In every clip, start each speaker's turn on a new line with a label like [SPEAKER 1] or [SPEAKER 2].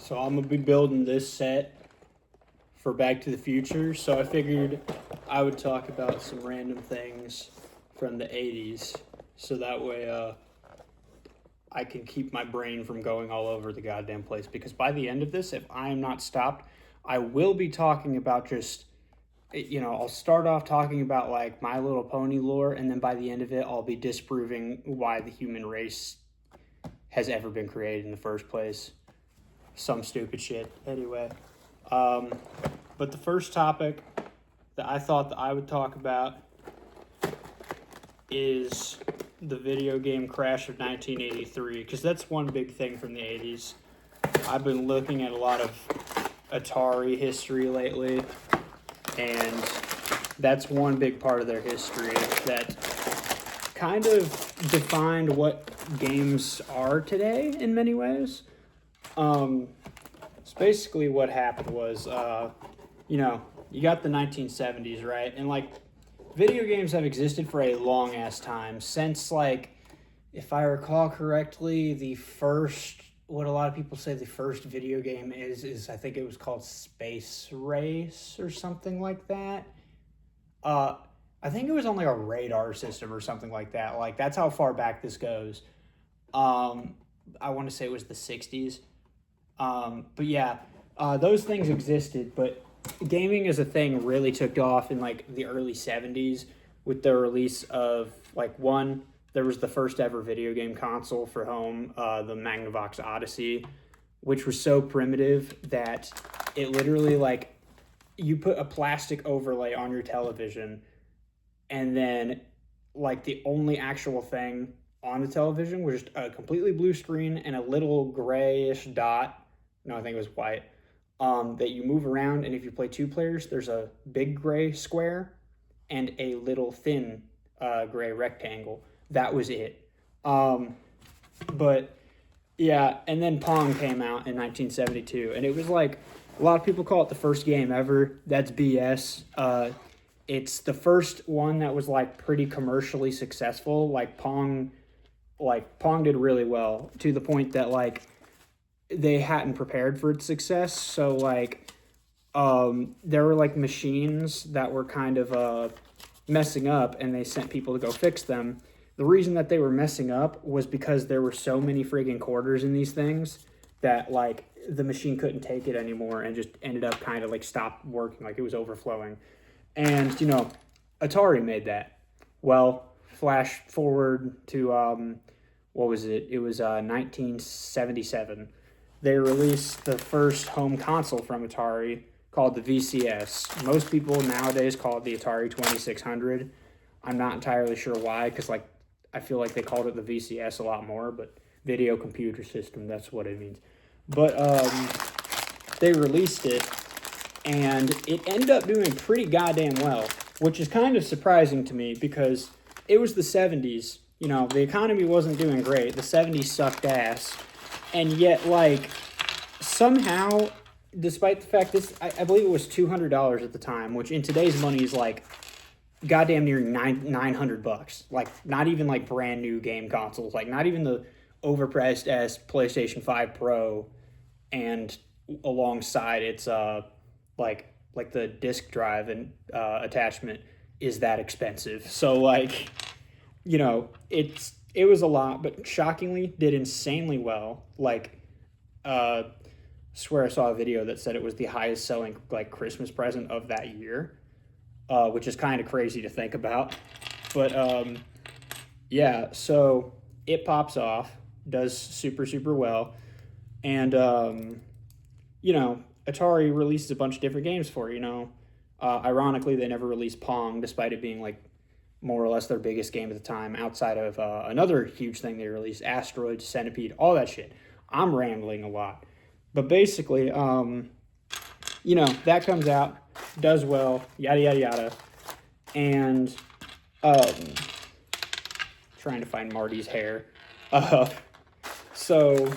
[SPEAKER 1] So I'm gonna be building this set for Back to the Future. So I figured I would talk about some random things from the 80s. So that way I can keep my brain from going all over the goddamn place. Because by the end of this, if I am not stopped, I will be talking about I'll start off talking about like My Little Pony lore, and then by the end of it, I'll be disproving why the human race has ever been created in the first place. Some stupid shit. Anyway, but the first topic that I thought that I would talk about is the video game crash of 1983, because that's one big thing from the 80s. I've been looking at a lot of Atari history lately, and that's one big part of their history that kind of defined what games are today in many ways. So basically what happened was, you got the 1970s, right? And like, video games have existed for a long ass time since, like, if I recall correctly, the first, what a lot of people say the first video game is I think it was called Space Race or something like that. I think it was on like a radar system or something like that. Like, that's how far back this goes. I want to say it was the 60s. But yeah, those things existed, but gaming as a thing really took off in like the early 70s with the release of there was the first ever video game console for home, the Magnavox Odyssey, which was so primitive that it literally, like, you put a plastic overlay on your television, and then like the only actual thing on the television was just a completely blue screen and a little grayish dot. No, I think it was white. That you move around, and if you play two players, there's a big gray square and a little thin gray rectangle. That was it. But yeah, and then Pong came out in 1972, and it was like, a lot of people call it the first game ever. That's BS. It's the first one that was like pretty commercially successful. Pong did really well, to the point that like they hadn't prepared for its success. So there were like machines that were kind of messing up, and they sent people to go fix them. The reason that they were messing up was because there were so many friggin' quarters in these things that like the machine couldn't take it anymore, and just ended up kind of like stopped working, like it was overflowing. And Atari made that. Well, flash forward to what was it? It was 1977. They released the first home console from Atari, called the VCS. Most people nowadays call it the Atari 2600. I'm not entirely sure why, because like I feel like they called it the VCS a lot more, but video computer system, that's what it means. But they released it, and it ended up doing pretty goddamn well, which is kind of surprising to me, because it was the 70s. The economy wasn't doing great. The 70s sucked ass. And yet, like, somehow, despite the fact I believe it was $200 at the time, which in today's money is like goddamn near $900. Like, not even like brand new game consoles, like not even the overpriced ass PlayStation 5 Pro, and alongside its like the disc drive and attachment is that expensive. So like, it was a lot, but shockingly did insanely well. Like, swear I saw a video that said it was the highest selling like Christmas present of that year, which is kind of crazy to think about. But yeah, so it pops off, does super, super well. And, Atari releases a bunch of different games for it, Ironically, they never released Pong, despite it being like more or less their biggest game at the time, outside of another huge thing they released, Asteroid, Centipede, all that shit. I'm rambling a lot. But basically, that comes out, does well, yada, yada, yada. And trying to find Marty's hair. So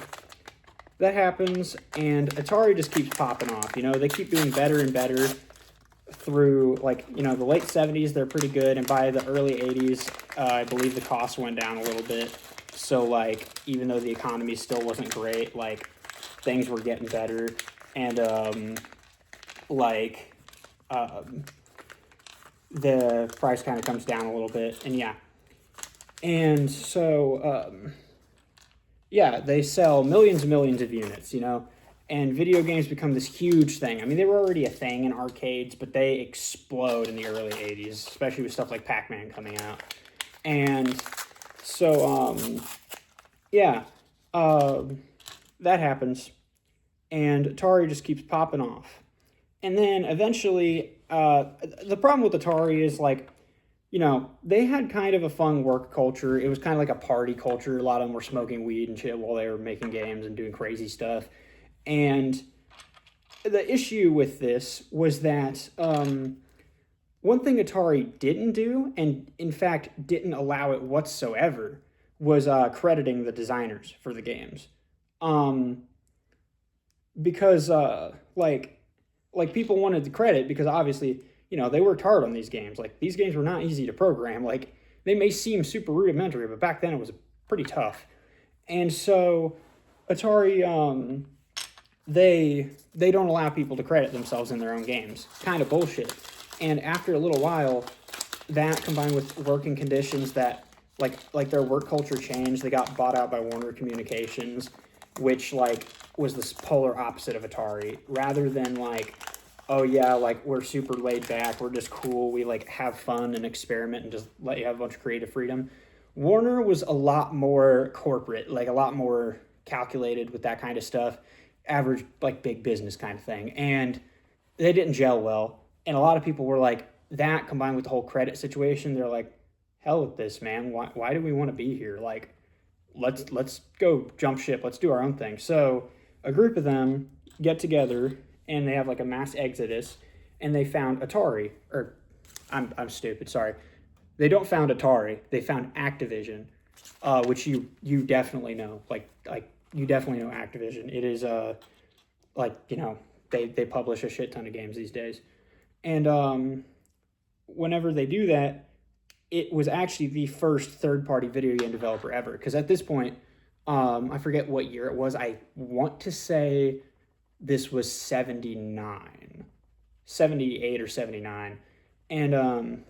[SPEAKER 1] that happens, and Atari just keeps popping off. They keep doing better and better through, the late 70s, they're pretty good, and by the early 80s, I believe the cost went down a little bit. So, even though the economy still wasn't great, things were getting better, and like the price kind of comes down a little bit, and yeah. And so, yeah, they sell millions and millions of units, you know, and video games become this huge thing. I mean, they were already a thing in arcades, but they explode in the early 80s, especially with stuff like Pac-Man coming out. And so, yeah, that happens, and Atari just keeps popping off. And then eventually, the problem with Atari is, like, you know, they had kind of a fun work culture. It was kind of like a party culture. A lot of them were smoking weed and shit while they were making games and doing crazy stuff. And the issue with this was that one thing Atari didn't do, and in fact didn't allow it whatsoever, was crediting the designers for the games. Because, like people wanted the credit because obviously, you know, they worked hard on these games. Like, these games were not easy to program. Like, they may seem super rudimentary, but back then it was pretty tough. And so Atari, they don't allow people to credit themselves in their own games. Kind of bullshit. And after a little while, that combined with working conditions that, like their work culture changed. They got bought out by Warner Communications, which, like, was this polar opposite of Atari. Rather than, like, oh yeah, like, we're super laid back, we're just cool, we, like, have fun and experiment and just let you have a bunch of creative freedom. Warner was a lot more corporate, like a lot more calculated with that kind of stuff, average, like, big business kind of thing. And they didn't gel well. And a lot of people were like, that combined with the whole credit situation, they're like, hell with this, man. Why do we want to be here? Like, let's go jump ship. Let's do our own thing. So a group of them get together and they have like a mass exodus, and they found Atari. Or I'm stupid. Sorry, they don't found Atari. They found Activision, which you definitely know. Like you definitely know Activision. It is like, you know, they publish a shit ton of games these days, and whenever they do that, it was actually the first third-party video game developer ever. Because at this point, I forget what year it was. I want to say this was 79, 78 or 79. And,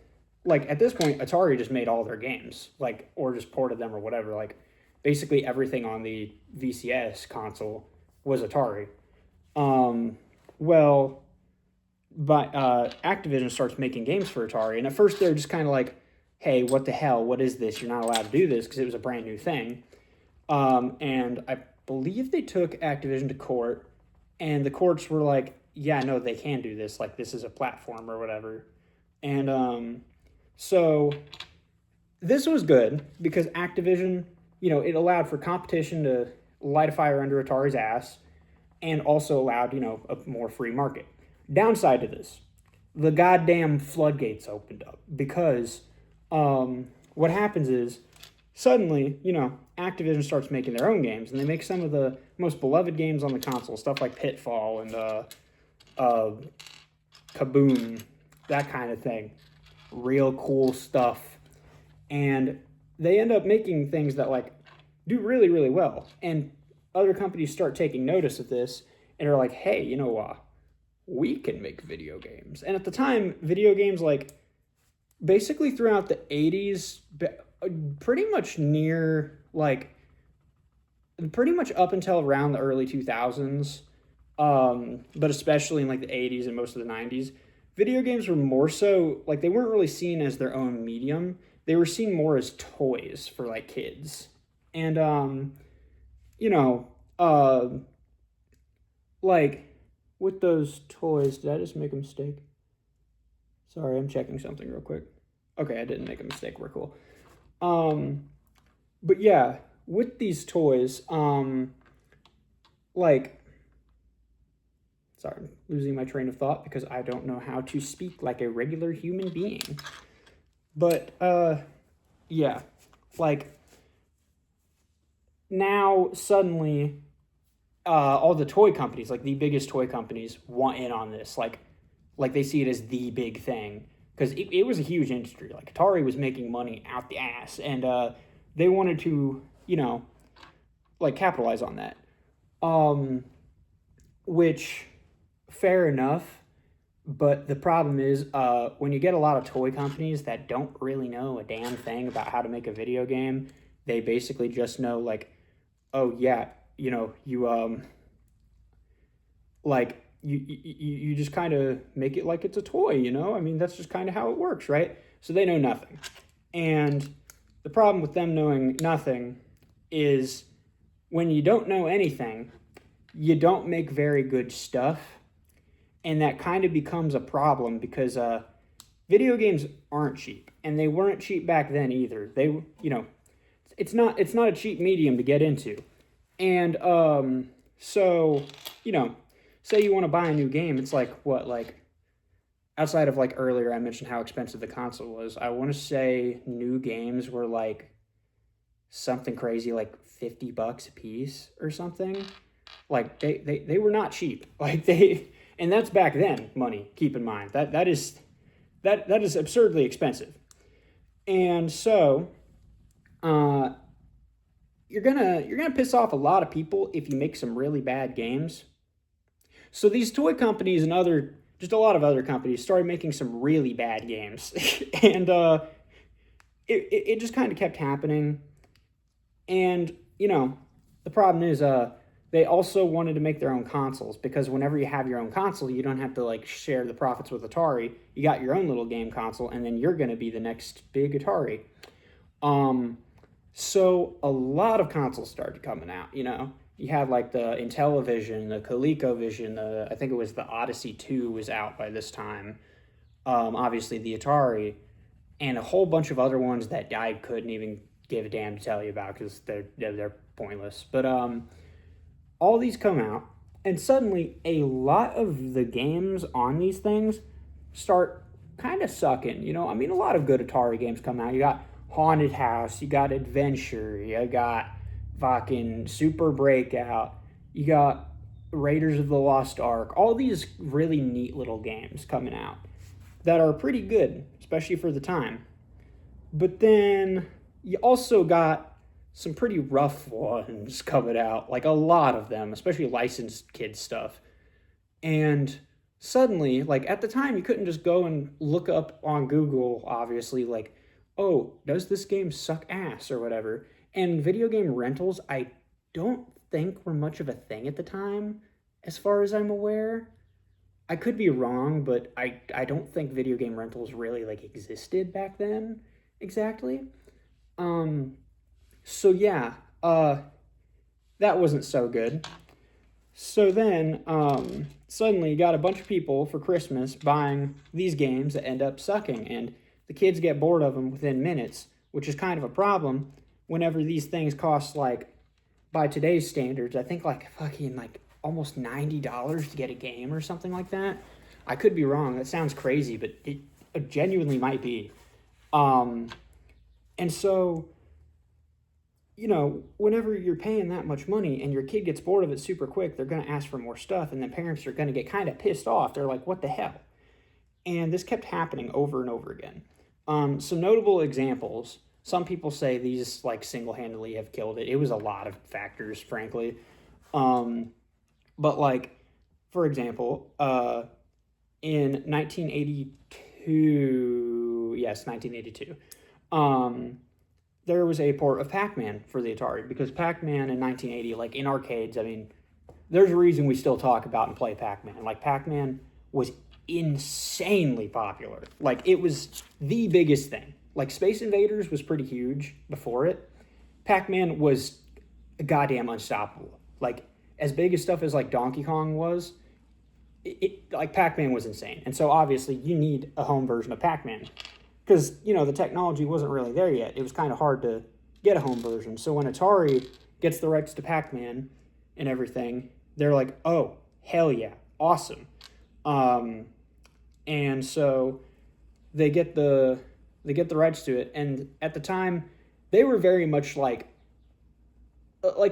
[SPEAKER 1] like, at this point, Atari just made all their games, like, or just ported them or whatever. Like, basically everything on the VCS console was Atari. Well, but Activision starts making games for Atari. And at first, they're just kind of like, hey, what the hell? What is this? You're not allowed to do this, because it was a brand new thing. And I believe they took Activision to court, and the courts were like, yeah, no, they can do this. Like, this is a platform or whatever. And so this was good because Activision, you know, it allowed for competition to light a fire under Atari's ass, and also allowed, you know, a more free market. Downside to this, the goddamn floodgates opened up, because what happens is, suddenly, you know, Activision starts making their own games, and they make some of the most beloved games on the console, stuff like Pitfall and Kaboom, that kind of thing. Real cool stuff. And they end up making things that, like, do really, really well. And other companies start taking notice of this and are like, hey, you know, we can make video games. And at the time, video games, like, basically throughout the 80s, pretty much near, like, pretty much up until around the early 2000s, but especially in, like, the 80s and most of the 90s, video games were more so, like, they weren't really seen as their own medium. They were seen more as toys for, like, kids. And, you know, like, with those toys, did I just make a mistake? Sorry, I'm checking something real quick. Okay, I didn't make a mistake. We're cool. But yeah, with these toys, like, sorry, I'm losing my train of thought because I don't know how to speak like a regular human being. But, yeah, like, now suddenly, all the toy companies, like the biggest toy companies, want in on this. Like they see it as the big thing, because it was a huge industry. Like, Atari was making money out the ass, and they wanted to, you know, like, capitalize on that. which, fair enough. But the problem is, when you get a lot of toy companies that don't really know a damn thing about how to make a video game, they basically just know, like, oh yeah, like you just kind of make it like it's a toy, I mean, that's just kind of how it works, right? So they know nothing. And the problem with them knowing nothing is when you don't know anything, you don't make very good stuff. And that kind of becomes a problem because video games aren't cheap, and they weren't cheap back then either. It's not a cheap medium to get into. And so, say you want to buy a new game, it's like what, like, outside of, like, earlier I mentioned how expensive the console was. I want to say new games were like something crazy like $50 a piece or something. Like they were not cheap. And that's back then money, keep in mind. That is absurdly expensive. And so you're gonna piss off a lot of people if you make some really bad games. So these toy companies and just a lot of other companies started making some really bad games. And it just kind of kept happening. And, the problem is they also wanted to make their own consoles, because whenever you have your own console, you don't have to, like, share the profits with Atari. You got your own little game console, and then you're going to be the next big Atari. So a lot of consoles started coming out, You had, like, the Intellivision, the ColecoVision, I think it was the Odyssey 2 was out by this time. Obviously the Atari, and a whole bunch of other ones that I couldn't even give a damn to tell you about because they're pointless. But all these come out, and suddenly a lot of the games on these things start kind of sucking. I mean, a lot of good Atari games come out. You got Haunted House, you got Adventure, you got fucking Super Breakout, you got Raiders of the Lost Ark. All these really neat little games coming out that are pretty good, especially for the time. But then you also got some pretty rough ones coming out, like a lot of them, especially licensed kid stuff. And suddenly, like, at the time, you couldn't just go and look up on Google, obviously, like, oh, does this game suck ass or whatever. And video game rentals, I don't think were much of a thing at the time, as far as I'm aware. I could be wrong, but I don't think video game rentals really, like, existed back then exactly. So yeah, that wasn't so good. So then, suddenly you got a bunch of people for Christmas buying these games that end up sucking, and the kids get bored of them within minutes, which is kind of a problem whenever these things cost, like, by today's standards, I think, like, fucking, like, almost $90 to get a game or something like that. I could be wrong. That sounds crazy, but it genuinely might be. And so, whenever you're paying that much money and your kid gets bored of it super quick, they're going to ask for more stuff, and then parents are going to get kind of pissed off. They're like, what the hell? And this kept happening over and over again. Some notable examples. Some people say these, like, single-handedly have killed it. It was a lot of factors, frankly. But, like, for example, in 1982, yes, 1982, there was a port of Pac-Man for the Atari, because Pac-Man in 1980, like, in arcades, I mean, there's a reason we still talk about and play Pac-Man. Like, Pac-Man was insanely popular. Like, it was the biggest thing. Like, Space Invaders was pretty huge before it. Pac-Man was goddamn unstoppable. Like, as big as stuff as, like, Donkey Kong was, like, Pac-Man was insane. And so, obviously, you need a home version of Pac-Man. Because, the technology wasn't really there yet. It was kind of hard to get a home version. So when Atari gets the rights to Pac-Man and everything, they're like, oh, hell yeah, awesome. And so they get the rights to it. And at the time, they were very much like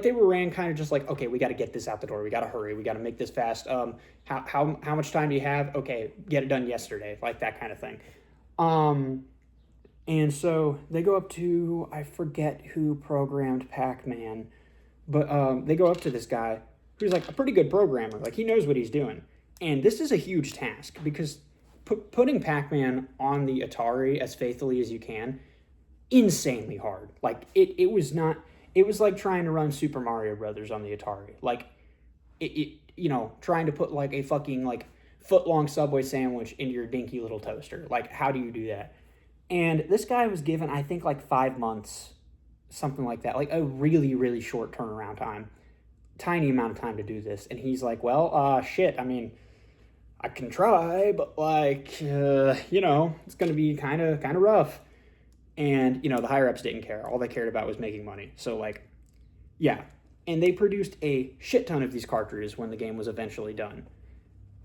[SPEAKER 1] they were ran kind of just like, okay, we got to get this out the door. We got to hurry. We got to make this fast. How much time do you have? Okay, get it done yesterday. Like that kind of thing. And so they go up to, I forget who programmed Pac-Man, but they go up to this guy who's like a pretty good programmer. Like, he knows what he's doing. And this is a huge task because putting Pac-Man on the Atari as faithfully as you can, insanely hard. Like, it was not, it was like trying to run Super Mario Brothers on the Atari. Like, trying to put like a fucking like foot-long Subway sandwich into your dinky little toaster. Like, how do you do that? And this guy was given, I think, like 5 months, something like that. Like, a really, really short turnaround time. Tiny amount of time to do this. And he's like, well, shit, I mean, I can try, but like, it's going to be kind of rough. And, the higher-ups didn't care. All they cared about was making money. So, like, yeah. And they produced a shit ton of these cartridges when the game was eventually done.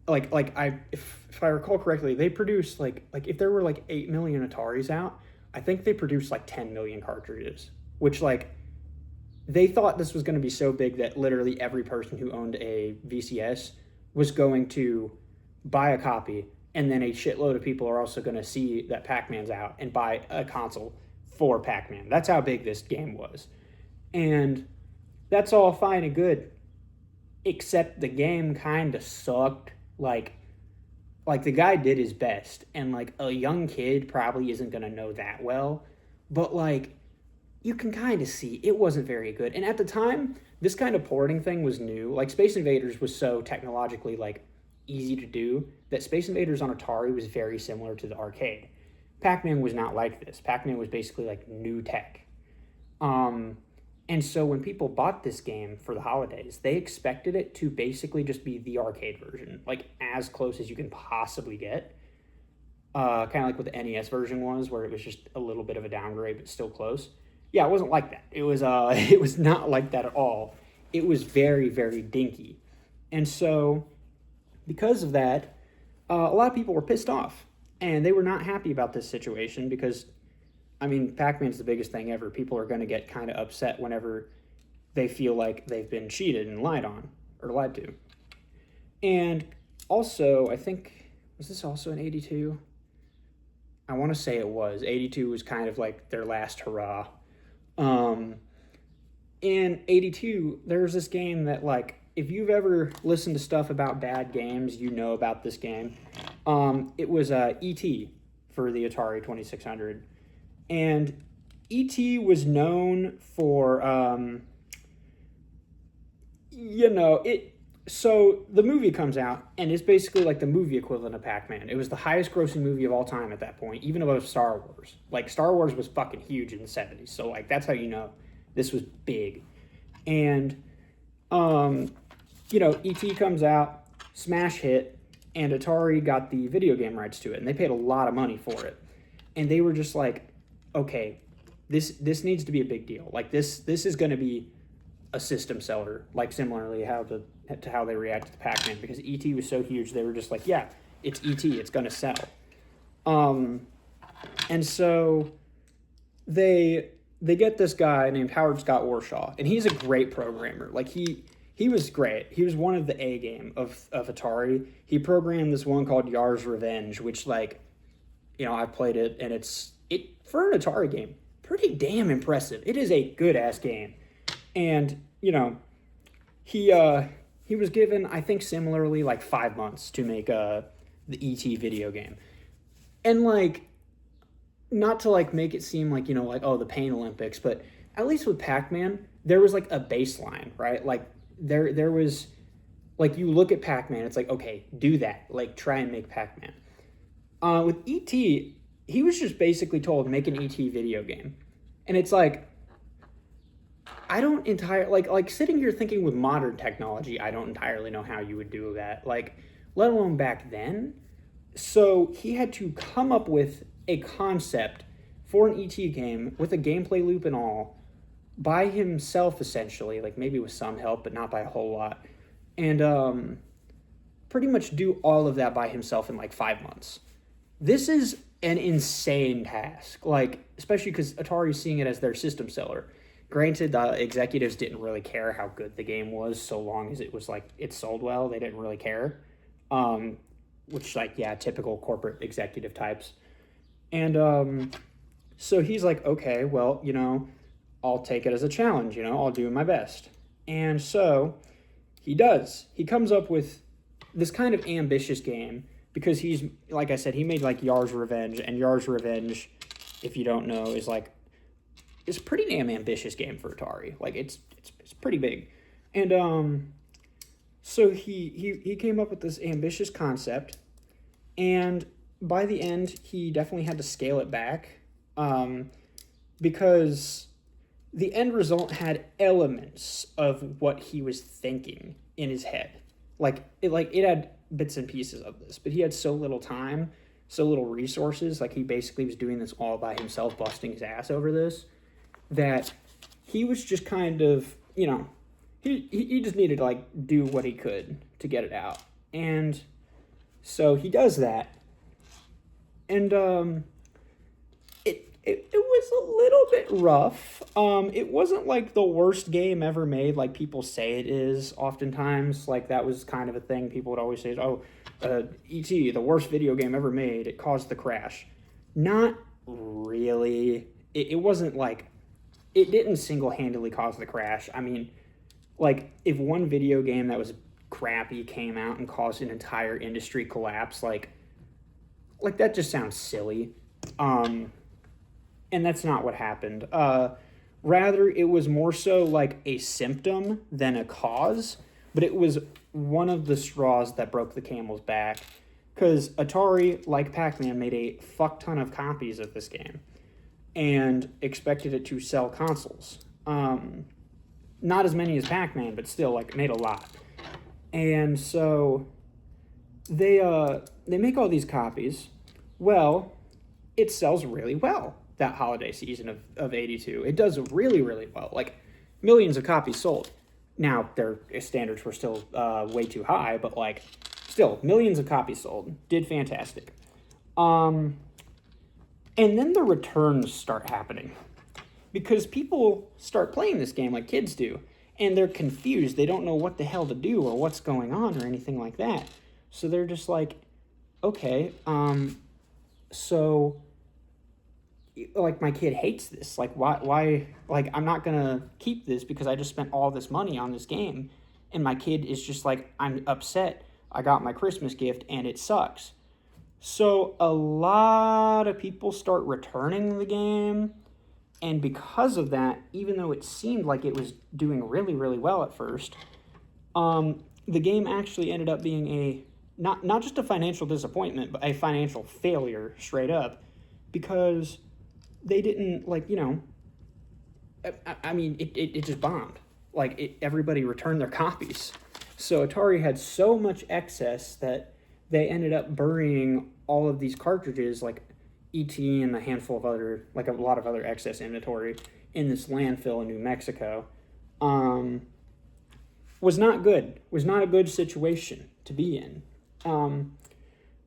[SPEAKER 1] If I recall correctly, they produced, like if there were, like, 8 million Ataris out, I think they produced, like, 10 million cartridges. Which, like, they thought this was going to be so big that literally every person who owned a VCS was going to buy a copy, and then a shitload of people are also going to see that Pac-Man's out and buy a console for Pac-Man. That's how big this game was. And that's all fine and good, except the game kind of sucked. Like the guy did his best, and like a young kid probably isn't going to know that well, but like you can kind of see it wasn't very good. And at the time, this kind of porting thing was new. Like, Space Invaders was so technologically like easy to do that Space Invaders on Atari was very similar to the arcade. Pac-Man was not like this. Pac-Man was basically like new tech. And so when people bought this game for the holidays, they expected it to basically just be the arcade version, like as close as you can possibly get. Kind of like what the NES version was, where it was just a little bit of a downgrade, but still close. Yeah, it wasn't like that. It was not like that at all. It was very, very dinky. And so because of that, a lot of people were pissed off, and they were not happy about this situation because, I mean, Pac-Man's the biggest thing ever. People are going to get kind of upset whenever they feel like they've been cheated and lied on, or lied to. And also, I think, was this also in 82? I want to say it was. 82 was kind of like their last hurrah. In 82, there was this game that, like, if you've ever listened to stuff about bad games, you know about this game. It was E.T. for the Atari 2600. And E.T. was known for, so the movie comes out, and it's basically like the movie equivalent of Pac-Man. It was the highest grossing movie of all time at that point, even above Star Wars. Like, Star Wars was fucking huge in the 70s, so, like, that's how you know this was big. And, E.T. comes out, smash hit, and Atari got the video game rights to it, and they paid a lot of money for it. And they were just like, okay, this needs to be a big deal. Like, this is going to be a system seller, like similarly to how they reacted to Pac-Man, because E.T. was so huge, they were just like, yeah, it's E.T., it's going to sell. And so they get this guy named Howard Scott Warshaw, and he's a great programmer. Like, he was great. He was one of the A game of Atari. He programmed this one called Yar's Revenge, which, like, I've played it, and it's for an Atari game, pretty damn impressive. It is a good-ass game. And, he was given, I think similarly, like 5 months to make the E.T. video game. And, like, not to, like, make it seem like, the Pain Olympics, but at least with Pac-Man, there was, like, a baseline, right? Like, there was, like, you look at Pac-Man, it's like, okay, do that. Like, try and make Pac-Man. With E.T., he was just basically told, make an E.T. video game. And it's like, I don't entirely, like sitting here thinking with modern technology, I don't entirely know how you would do that, like, let alone back then. So he had to come up with a concept for an E.T. game with a gameplay loop and all by himself, essentially, like maybe with some help, but not by a whole lot. And pretty much do all of that by himself in like 5 months. This is an insane task, like, especially because Atari's seeing it as their system seller. Granted, the executives didn't really care how good the game was, so long as it was, like, it sold well, they didn't really care. Which, like, yeah, typical corporate executive types. And so he's like, okay, well, I'll take it as a challenge, I'll do my best. And so he does. He comes up with this kind of ambitious game because he's, like I said, he made like Yar's Revenge, and Yar's Revenge, if you don't know, is like, it's a pretty damn ambitious game for Atari. Like it's pretty big. And so he came up with this ambitious concept, and by the end he definitely had to scale it back, because the end result had elements of what he was thinking in his head. It had bits and pieces of this, but he had so little time, so little resources. Like, he basically was doing this all by himself, busting his ass over this, that he was just kind of, he just needed to, like, do what he could to get it out. And so he does that. And it was a little bit rough. It wasn't like the worst game ever made, like people say it is oftentimes. Like, that was kind of a thing people would always say, E.T., the worst video game ever made, it caused the crash. Not really. It wasn't like, it didn't single-handedly cause the crash. I mean, like, if one video game that was crappy came out and caused an entire industry collapse, like that just sounds silly. And that's not what happened. Rather, it was more so like a symptom than a cause, but it was one of the straws that broke the camel's back, because Atari, like Pac-Man, made a fuck ton of copies of this game and expected it to sell consoles. Not as many as Pac-Man, but still, like, made a lot. And so they make all these copies. Well, it sells really well that holiday season of 82. It does really, really well. Like, millions of copies sold. Now, their standards were still way too high, but, like, still, millions of copies sold. Did fantastic. And then the returns start happening, because people start playing this game like kids do, and they're confused. They don't know what the hell to do or what's going on or anything like that. So they're just like, okay, so, like, my kid hates this. Like, why, like, I'm not gonna keep this because I just spent all this money on this game, and my kid is just like, I'm upset. I got my Christmas gift and it sucks. So a lot of people start returning the game, and because of that, even though it seemed like it was doing really, really well at first, the game actually ended up being a, not just a financial disappointment, but a financial failure straight up, because they didn't, like, I mean, it just bombed. Like, everybody returned their copies. So Atari had so much excess that they ended up burying all of these cartridges, like E.T. and a handful of other, like a lot of other excess inventory, in this landfill in New Mexico. Was not good. Was not a good situation to be in.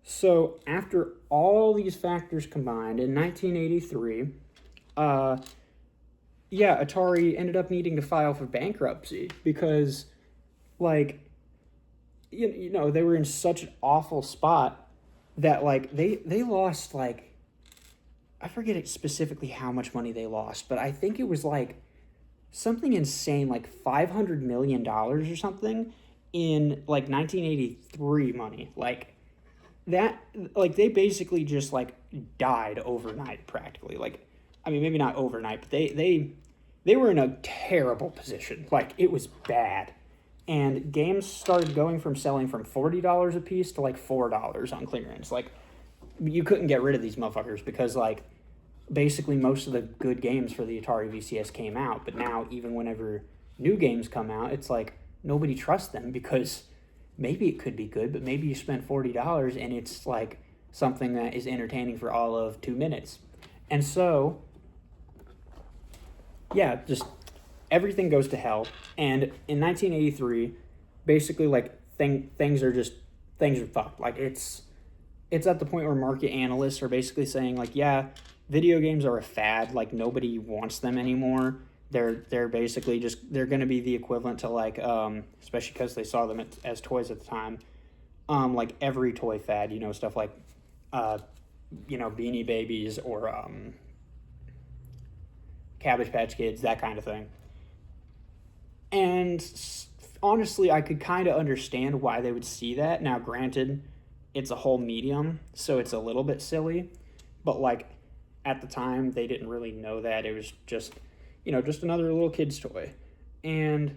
[SPEAKER 1] So after all these factors combined, in 1983, Atari ended up needing to file for bankruptcy because, like, they were in such an awful spot that, like, they lost, like, I forget it specifically how much money they lost, but I think it was, like, something insane, like $500 million or something in, like, 1983 money. Like, that, like, they basically just, like, died overnight practically. Like, I mean, maybe not overnight, but they were in a terrible position. Like, it was bad. And games started going from selling from $40 a piece to, like, $4 on clearance. Like, you couldn't get rid of these motherfuckers because, like, basically most of the good games for the Atari VCS came out. But now, even whenever new games come out, it's like nobody trusts them because maybe it could be good, but maybe you spent $40 and it's, like, something that is entertaining for all of 2 minutes. And so, yeah, just everything goes to hell. And in 1983, basically, like, things are fucked. Like, it's at the point where market analysts are basically saying, like, yeah, video games are a fad. Like, nobody wants them anymore. They're basically just, they're going to be the equivalent to, like, especially because they saw them as toys at the time, like every toy fad, stuff like, Beanie Babies or Cabbage Patch Kids, that kind of thing. And honestly, I could kind of understand why they would see that. Now, granted, it's a whole medium, so it's a little bit silly, but like at the time, they didn't really know that. It was just, just another little kid's toy. And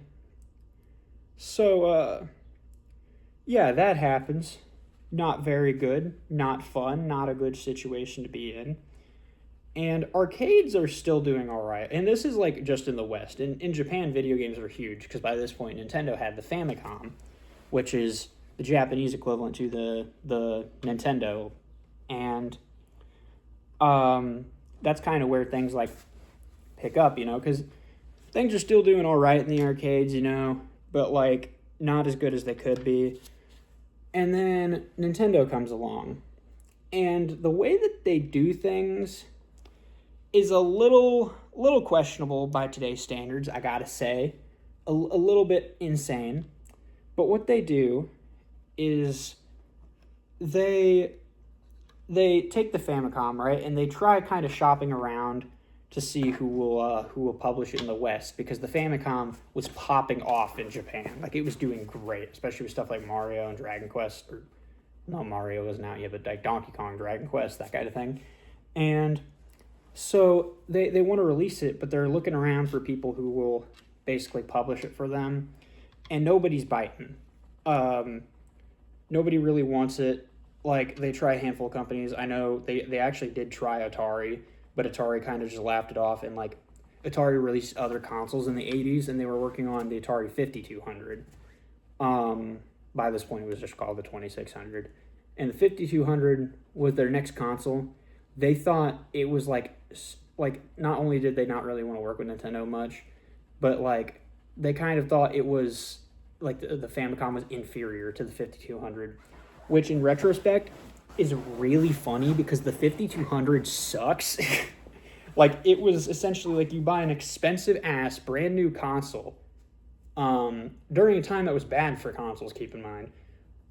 [SPEAKER 1] so, yeah, that happens. Not very good, not fun, not a good situation to be in. And arcades are still doing all right. And this is like just in the West. In Japan, video games are huge because by this point, Nintendo had the Famicom, which is the Japanese equivalent to the Nintendo. And that's kind of where things like pick up, because things are still doing all right in the arcades, but like not as good as they could be. And then Nintendo comes along. And the way that they do things is a little questionable by today's standards, I gotta say. A little bit insane. But what they do is they take the Famicom, right? And they try kind of shopping around to see who will publish it in the West, because the Famicom was popping off in Japan. Like, it was doing great, especially with stuff like Mario and Dragon Quest, or no, Mario wasn't out yet, but like Donkey Kong, Dragon Quest, that kind of thing. And so they want to release it, but they're looking around for people who will basically publish it for them, and nobody's biting. Nobody really wants it. Like, they try a handful of companies. I know they actually did try Atari, but Atari kind of just laughed it off, and like Atari released other consoles in the 80s, and they were working on the Atari 5200. By this point, it was just called the 2600. And the 5200 was their next console. They thought it was like not only did they not really want to work with Nintendo much, but like they kind of thought it was like the Famicom was inferior to the 5200, which in retrospect is really funny because the 5200 sucks. Like, it was essentially like you buy an expensive ass brand new console during a time that was bad for consoles, keep in mind.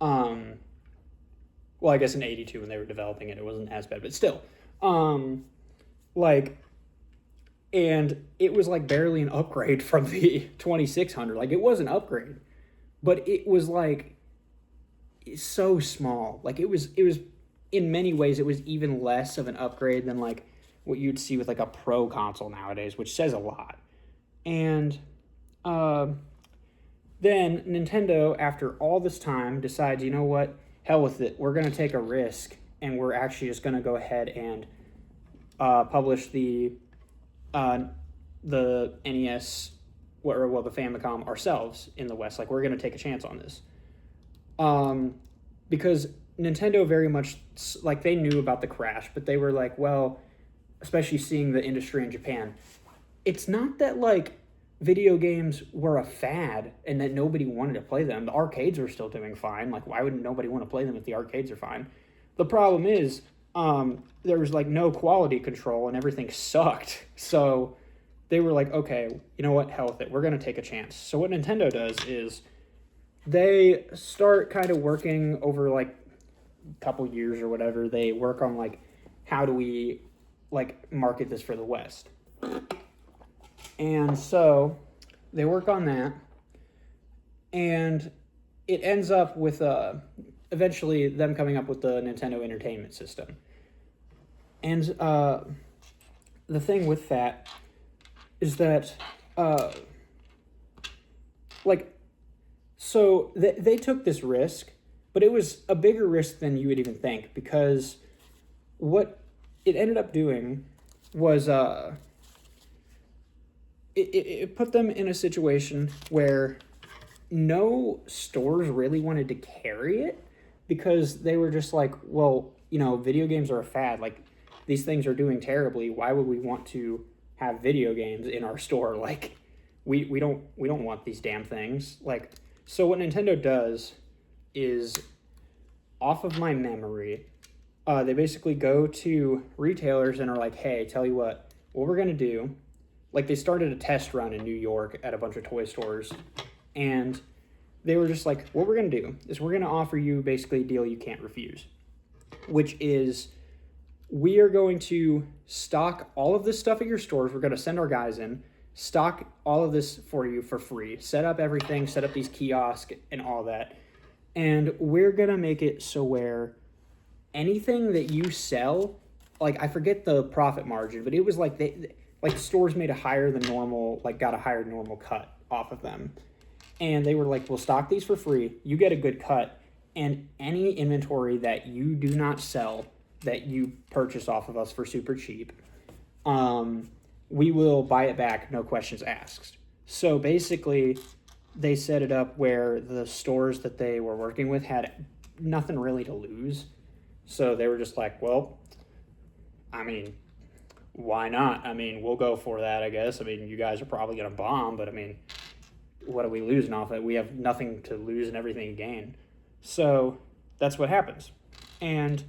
[SPEAKER 1] Well, I guess in 82 when they were developing it wasn't as bad, but still. And it was like barely an upgrade from the 2600. Like, it was an upgrade, but it was like so small. Like, it was in many ways it was even less of an upgrade than like what you'd see with like a pro console nowadays, which says a lot. And then Nintendo, after all this time, decides, you know what, hell with it, we're going to take a risk, and we're actually just going to go ahead and publish the NES, the Famicom ourselves in the West. Like, we're going to take a chance on this. Because Nintendo very much, like, they knew about the crash, but they were like, well, especially seeing the industry in Japan, it's not that, like, video games were a fad and that nobody wanted to play them. The arcades were still doing fine. Like, why would nobody want to play them if the arcades are fine? The problem is, there was, like, no quality control and everything sucked. So they were like, okay, you know what, hell with it. We're going to take a chance. So what Nintendo does is they start kind of working over, like, a couple years or whatever. They work on, like, how do we, like, market this for the West? And so they work on that, and it ends up with eventually them coming up with the Nintendo Entertainment System. And the thing with that is that, so they took this risk, but it was a bigger risk than you would even think, because what it ended up doing was it put them in a situation where no stores really wanted to carry it, because they were just like, well, video games are a fad. Like, these things are doing terribly. Why would we want to have video games in our store? Like, we don't want these damn things. Like, so what Nintendo does is, off of my memory, they basically go to retailers and are like, hey, tell you what we're going to do. Like, they started a test run in New York at a bunch of toy stores, and they were just like, what we're going to do is we're going to offer you basically a deal you can't refuse, which is we are going to stock all of this stuff at your stores. We're going to send our guys in. stock all of this for you for free. Set up everything, set up these kiosks and all that. And we're going to make it so where anything that you sell, like I forget the profit margin, but it was like stores made a higher than normal, like got a higher normal cut off of them. And they were like, we'll stock these for free. You get a good cut. And any inventory that you do not sell that you purchase off of us for super cheap, we will buy it back, no questions asked. So basically, they set it up where the stores that they were working with had nothing really to lose. So they were just like, well, I mean, why not? I mean, we'll go for that, I guess. I mean, you guys are probably going to bomb, but I mean, what are we losing off it? We have nothing to lose and everything to gain. So that's what happens. And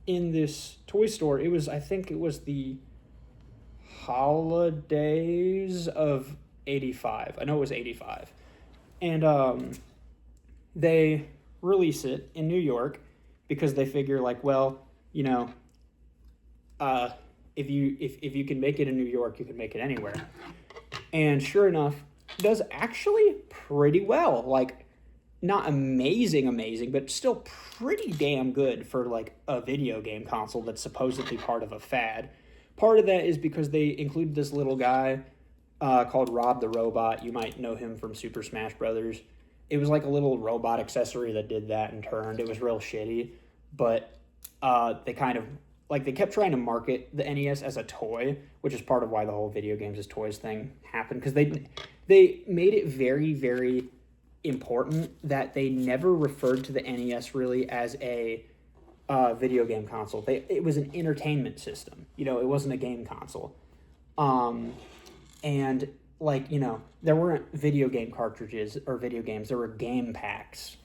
[SPEAKER 1] in this toy store, I think it was the holidays of 85. I know it was 85. And they release it in New York because they figure like, well, you know, if you can make it in New York, you can make it anywhere. And sure enough, it does actually pretty well. Like, not amazing, but still pretty damn good for like a video game console that's supposedly part of a fad. Part of that is because they included this little guy called Rob the Robot. You might know him from Super Smash Brothers. It was like a little robot accessory that did that and turned. It was real shitty, but they kind of, like, they kept trying to market the NES as a toy, which is part of why the whole video games as toys thing happened, because they made it very, very important that they never referred to the NES really as a video game console. It was an entertainment system. You know, it wasn't a game console. And, like, you know, there weren't video game cartridges or video games. There were game packs.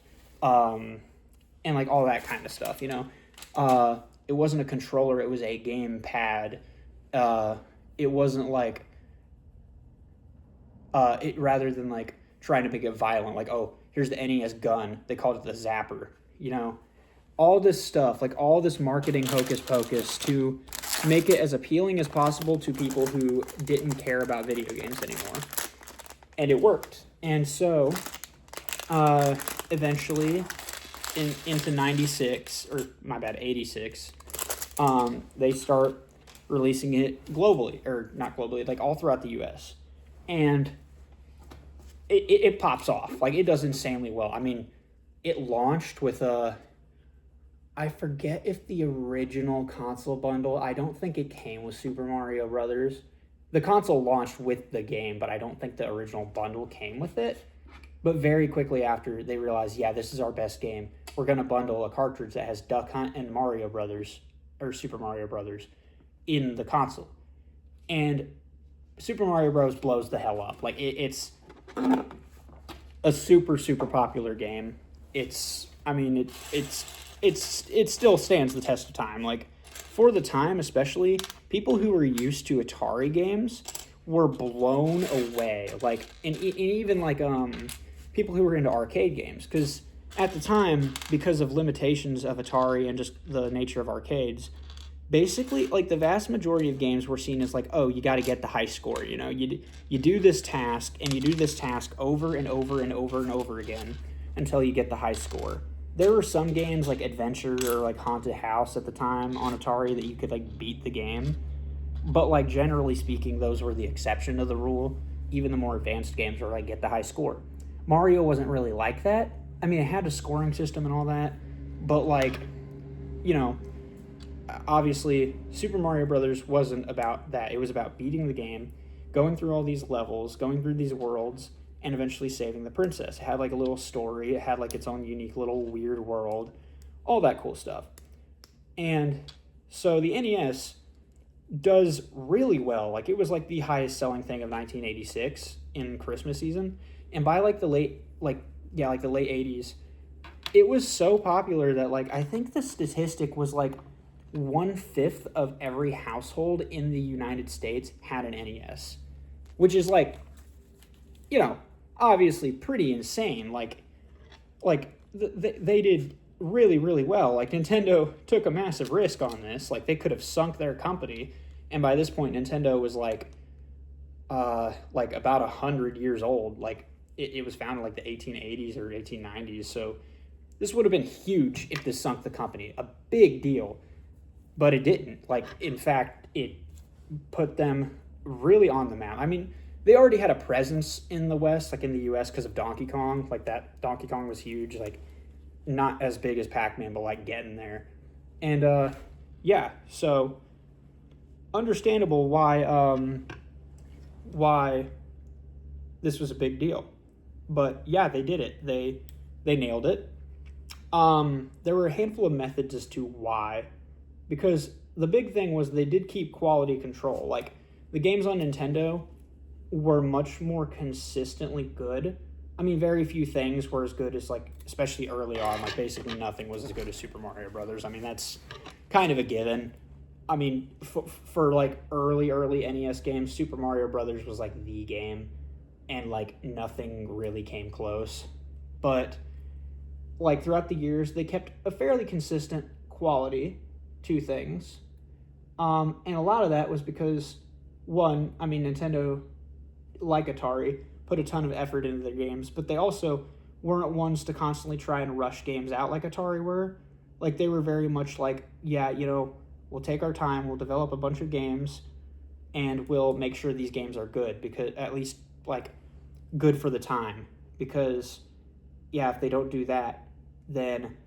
[SPEAKER 1] And, like, all that kind of stuff, you know. It wasn't a controller. It was a game pad. It wasn't, like... rather than, like, trying to make it violent, like, oh, here's the NES gun. They called it the Zapper, you know? All this stuff, like all this marketing hocus pocus to make it as appealing as possible to people who didn't care about video games anymore. And it worked. And so, eventually, into 96, or my bad, 86, they start releasing it globally, or not globally, like all throughout the US. And it pops off. Like, it does insanely well. I mean, it launched with I forget if the original console bundle, I don't think it came with Super Mario Brothers. The console launched with the game, but I don't think the original bundle came with it. But very quickly after, they realized, yeah, this is our best game. We're going to bundle a cartridge that has Duck Hunt and Mario Brothers, or Super Mario Brothers, in the console. And Super Mario Bros. Blows the hell up. Like, it's a super, super popular game. It still stands the test of time. Like, for the time especially, people who were used to Atari games were blown away. Like, and even like people who were into arcade games, because at the time, because of limitations of Atari and just the nature of arcades, basically, like, the vast majority of games were seen as like, oh, you got to get the high score. You know, you do this task, and you do this task over and over and over and over again until you get the high score. There were some games like Adventure or like Haunted House at the time on Atari that you could like beat the game. But like generally speaking, those were the exception to the rule. Even the more advanced games were like get the high score. Mario wasn't really like that. I mean, it had a scoring system and all that. But like, you know, obviously Super Mario Brothers wasn't about that. It was about beating the game, going through all these levels, going through these worlds, and eventually saving the princess. It had like a little story. It had like its own unique little weird world. All that cool stuff. And so the NES does really well. Like, it was like the highest selling thing of 1986 in Christmas season. And by like the late 80s, it was so popular that like I think the statistic was like 1/5 of every household in the United States had an NES, which is like, you know, obviously pretty insane. Like they did really, really well. Like, Nintendo took a massive risk on this. Like, they could have sunk their company, and by this point, Nintendo was like, like about 100 years old. Like it was founded like the 1880s or 1890s. So this would have been huge if this sunk the company. A big deal, but it didn't. Like in fact, it put them really on the map. I mean, they already had a presence in the West, like in the U.S., because of Donkey Kong. Like that, Donkey Kong was huge. Like not as big as Pac-Man, but like getting there. And yeah, so understandable why this was a big deal. But yeah, they did it. They nailed it. There were a handful of methods as to why, because the big thing was they did keep quality control. Like the games on Nintendo were much more consistently good. I mean, very few things were as good as, like, especially early on, like basically nothing was as good as Super Mario Brothers. I mean, that's kind of a given. I mean, for like early NES games, Super Mario Brothers was like the game, and like nothing really came close. But like throughout the years, they kept a fairly consistent quality to things, and a lot of that was because one, I mean, Nintendo, like Atari, put a ton of effort into their games, but they also weren't ones to constantly try and rush games out like Atari were. Like they were very much like, yeah, we'll take our time, we'll develop a bunch of games, and we'll make sure these games are good, because at least like good for the time. Because yeah, if they don't do that, then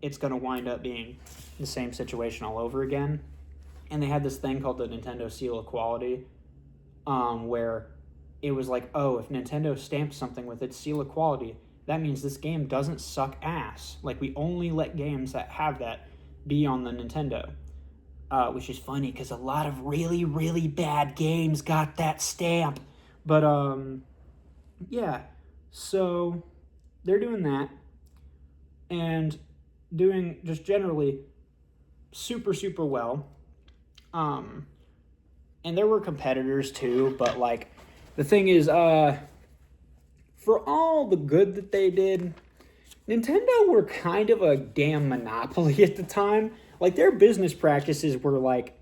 [SPEAKER 1] it's going to wind up being the same situation all over again. And they had this thing called the Nintendo Seal of Quality, where it was like, oh, if Nintendo stamps something with its seal of quality, that means this game doesn't suck ass. Like, we only let games that have that be on the Nintendo. Which is funny, because a lot of really, really bad games got that stamp. But, yeah. So, they're doing that. And doing just generally super, super well. And there were competitors too, but like the thing is, for all the good that they did, Nintendo were kind of a damn monopoly at the time. Like their business practices were like,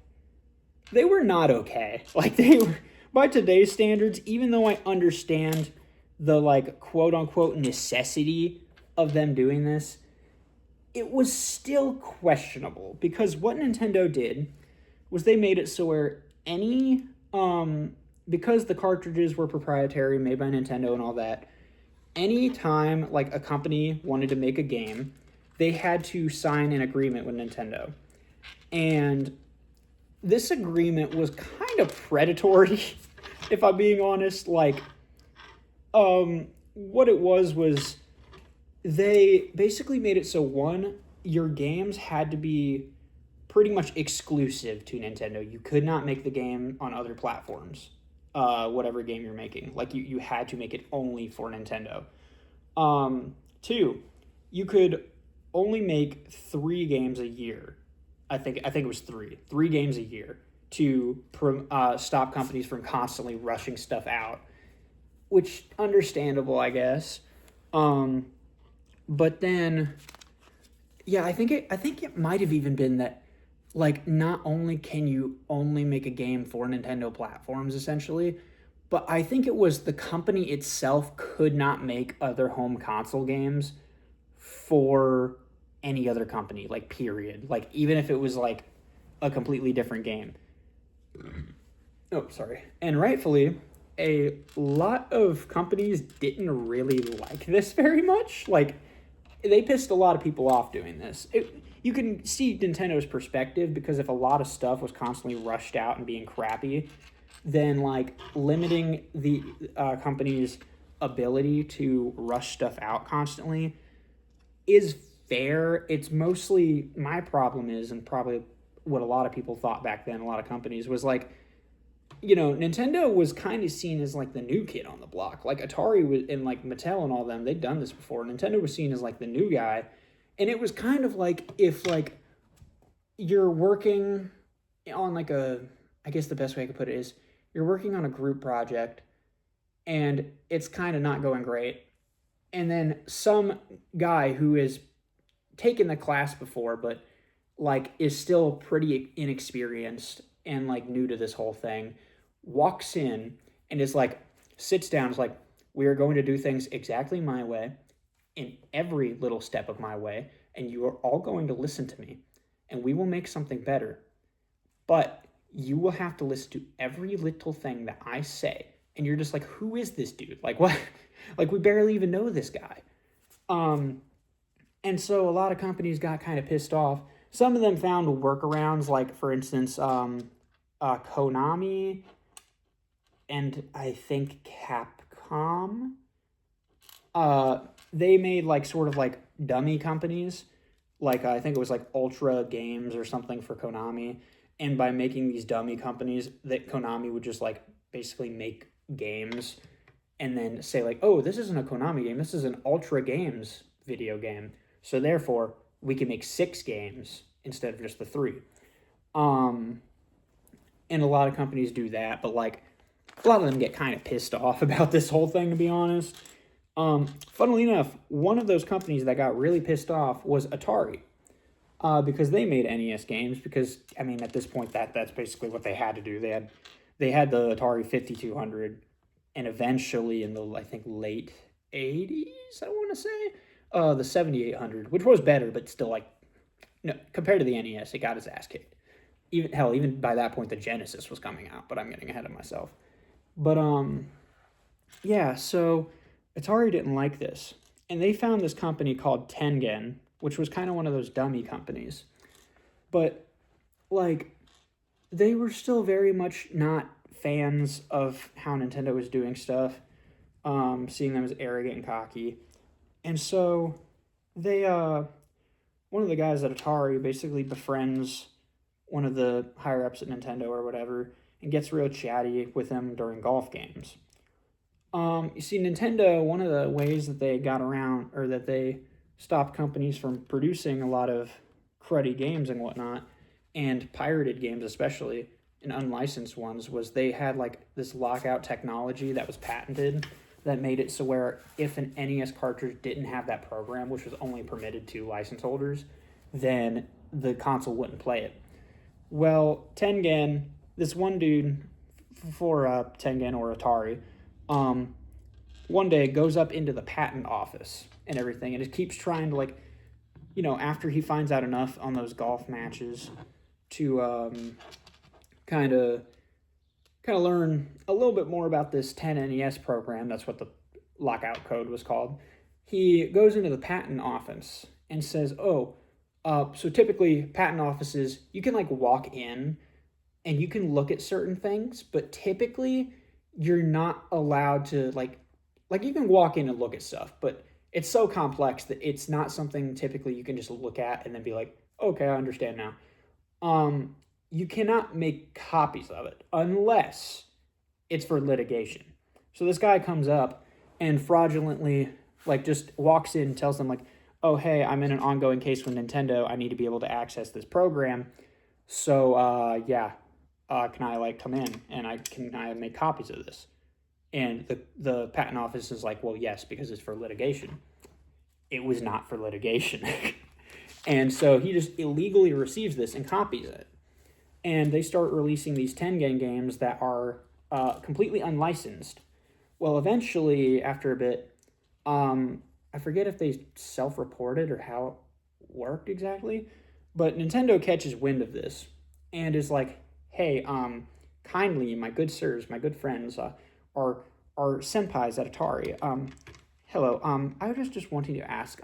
[SPEAKER 1] they were not okay. Like they were, by today's standards, even though I understand the like quote unquote necessity of them doing this, it was still questionable, because what Nintendo did was they made it so where any because the cartridges were proprietary, made by Nintendo and all that, any time like a company wanted to make a game, they had to sign an agreement with Nintendo. And this agreement was kind of predatory, if I'm being honest. Like what it was they basically made it so, one, your games had to be pretty much exclusive to Nintendo. You could not make the game on other platforms, whatever game you're making. Like, you had to make it only for Nintendo. Two, you could only make 3 games a year. I think it was 3 games a year to stop companies from constantly rushing stuff out, which understandable, I guess. But then, yeah, I think it might have even been that, like, not only can you only make a game for Nintendo platforms, essentially, but I think it was the company itself could not make other home console games for any other company, like, period. Like, even if it was, like, a completely different game. Oh, sorry. And rightfully, a lot of companies didn't really like this very much. Like, they pissed a lot of people off doing this. You can see Nintendo's perspective, because if a lot of stuff was constantly rushed out and being crappy, then like limiting the company's ability to rush stuff out constantly is fair. It's mostly, my problem is, and probably what a lot of people thought back then, a lot of companies, was like, Nintendo was kind of seen as like the new kid on the block. Like Atari was, and like Mattel and all them, they'd done this before. Nintendo was seen as like the new guy. And it was kind of like, if like you're working on like I guess the best way I could put it is, you're working on a group project and it's kind of not going great. And then some guy who has taken the class before, but like is still pretty inexperienced and like new to this whole thing, walks in and is like, sits down, is like, we are going to do things exactly my way, in every little step of my way, and you are all going to listen to me, and we will make something better. But you will have to listen to every little thing that I say. And you're just like, who is this dude? Like, what? Like, we barely even know this guy. And so a lot of companies got kind of pissed off. Some of them found workarounds, like, for instance, Konami and I think Capcom. They made, like, sort of like dummy companies. Like, I think it was like Ultra Games or something for Konami. And by making these dummy companies, that Konami would just, like, basically make games and then say, like, oh, this isn't a Konami game, this is an Ultra Games video game. So therefore, we can make 6 games instead of just the 3. And a lot of companies do that, but, like, a lot of them get kind of pissed off about this whole thing, to be honest. Funnily enough, one of those companies that got really pissed off was Atari. Because they made NES games, because, I mean, at this point, that's basically what they had to do. They had the Atari 5200, and eventually in the, I think, late 80s, I want to say, the 7800, which was better, but still, like, no, compared to the NES, it got its ass kicked. Even by that point, the Genesis was coming out, but I'm getting ahead of myself. But, yeah, so Atari didn't like this, and they found this company called Tengen, which was kind of one of those dummy companies. But, like, they were still very much not fans of how Nintendo was doing stuff, seeing them as arrogant and cocky. And so they, one of the guys at Atari basically befriends one of the higher-ups at Nintendo or whatever and gets real chatty with him during golf games. You see, Nintendo, one of the ways that they got around, or that they stopped companies from producing a lot of cruddy games and whatnot, and pirated games especially, and unlicensed ones, was they had, like, this lockout technology that was patented that made it so where if an NES cartridge didn't have that program, which was only permitted to license holders, then the console wouldn't play it. Well, Tengen, this one dude for Tengen or Atari, one day goes up into the patent office and everything, and it keeps trying to, like, you know, after he finds out enough on those golf matches to kind of learn a little bit more about this 10NES program. That's what the lockout code was called. He goes into the patent office and says, oh, so typically patent offices, you can, like, walk in and you can look at certain things, but typically you're not allowed to, like you can walk in and look at stuff, but it's so complex that it's not something typically you can just look at and then be like, okay, I understand now. You cannot make copies of it unless it's for litigation. So this guy comes up and fraudulently, like, just walks in and tells them, like, oh, hey, I'm in an ongoing case with Nintendo. I need to be able to access this program. So, can I, like, come in and can I make copies of this? And the patent office is like, well, yes, because it's for litigation. It was not for litigation. And so he just illegally receives this and copies it. And they start releasing these Tengen games that are completely unlicensed. Well, eventually, after a bit, I forget if they self-reported or how it worked exactly, but Nintendo catches wind of this and is like, hey, kindly, my good sirs, my good friends, our senpais at Atari, hello, I was just wanting to ask,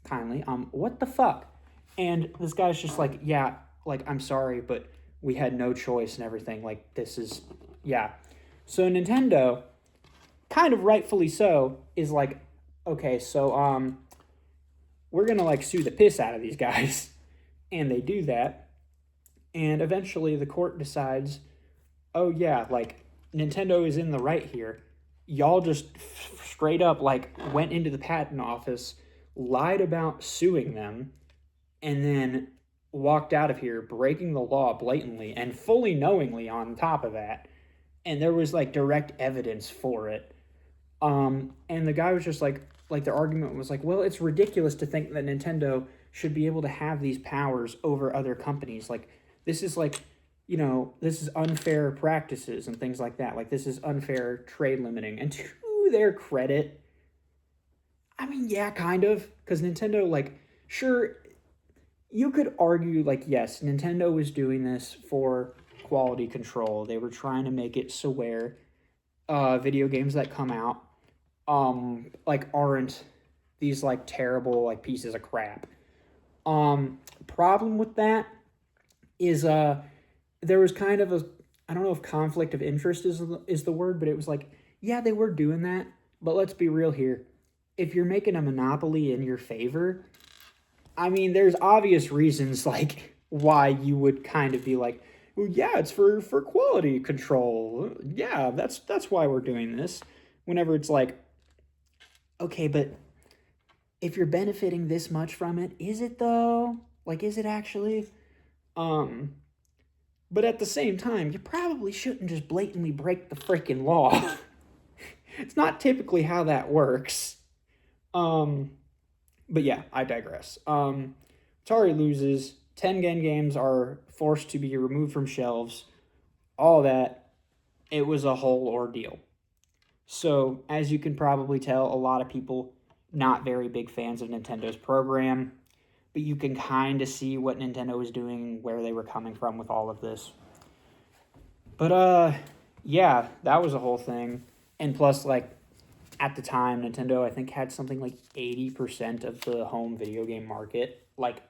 [SPEAKER 1] kindly, what the fuck? And this guy's just like, yeah, like, I'm sorry, but we had no choice and everything, like, this is, yeah. So Nintendo, kind of rightfully so, is like, okay, so, we're gonna, like, sue the piss out of these guys. And they do that, and eventually the court decides, oh yeah, like, Nintendo is in the right here. Y'all just straight up, like, went into the patent office, lied about suing them, and then walked out of here breaking the law blatantly and fully knowingly on top of that. And there was, like, direct evidence for it. And the guy was just like their argument was like, well, it's ridiculous to think that Nintendo should be able to have these powers over other companies. Like, this is like, this is unfair practices and things like that. Like, this is unfair trade limiting. And to their credit, I mean, yeah, kind of, because Nintendo, like, sure, you could argue, like, yes, Nintendo was doing this for quality control. They were trying to make it so where video games that come out, like, aren't these, like, terrible, like, pieces of crap. Problem with that is, there was kind of a, I don't know if conflict of interest is the word, but it was like, yeah, they were doing that, but let's be real here. If you're making a monopoly in your favor, I mean, there's obvious reasons, like, why you would kind of be like, well, yeah, it's for quality control. Yeah, that's why we're doing this. Whenever it's like, okay, but if you're benefiting this much from it, is it though? Like, is it actually? But at the same time, you probably shouldn't just blatantly break the freaking law. It's not typically how that works. But yeah, I digress. Atari loses. 10 games are forced to be removed from shelves. All that. It was a whole ordeal. So, as you can probably tell, a lot of people not very big fans of Nintendo's program, but you can kind of see what Nintendo was doing, where they were coming from with all of this. But yeah, that was a whole thing. And plus, like, at the time, Nintendo, I think, had something like 80% of the home video game market. Like,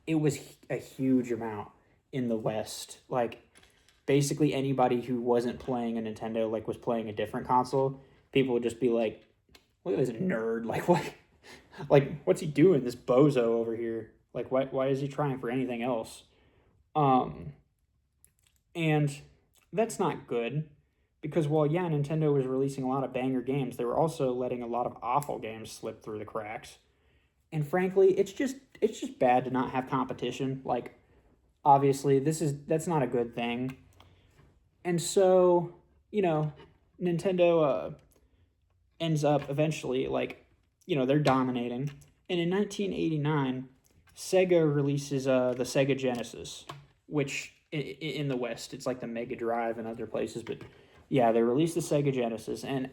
[SPEAKER 1] it was a huge amount in the West. Like, basically anybody who wasn't playing a Nintendo, like, was playing a different console, people would just be like, look at this nerd. Like, what? Like, what's he doing, this bozo over here? Like, why is he trying for anything else? And that's not good. Because while, yeah, Nintendo was releasing a lot of banger games, they were also letting a lot of awful games slip through the cracks. And frankly, it's just bad to not have competition. Like, obviously, that's not a good thing. And so, Nintendo ends up eventually, like, they're dominating. And in 1989, Sega releases the Sega Genesis, which in the West, it's like the Mega Drive and other places, but yeah, they released the Sega Genesis, and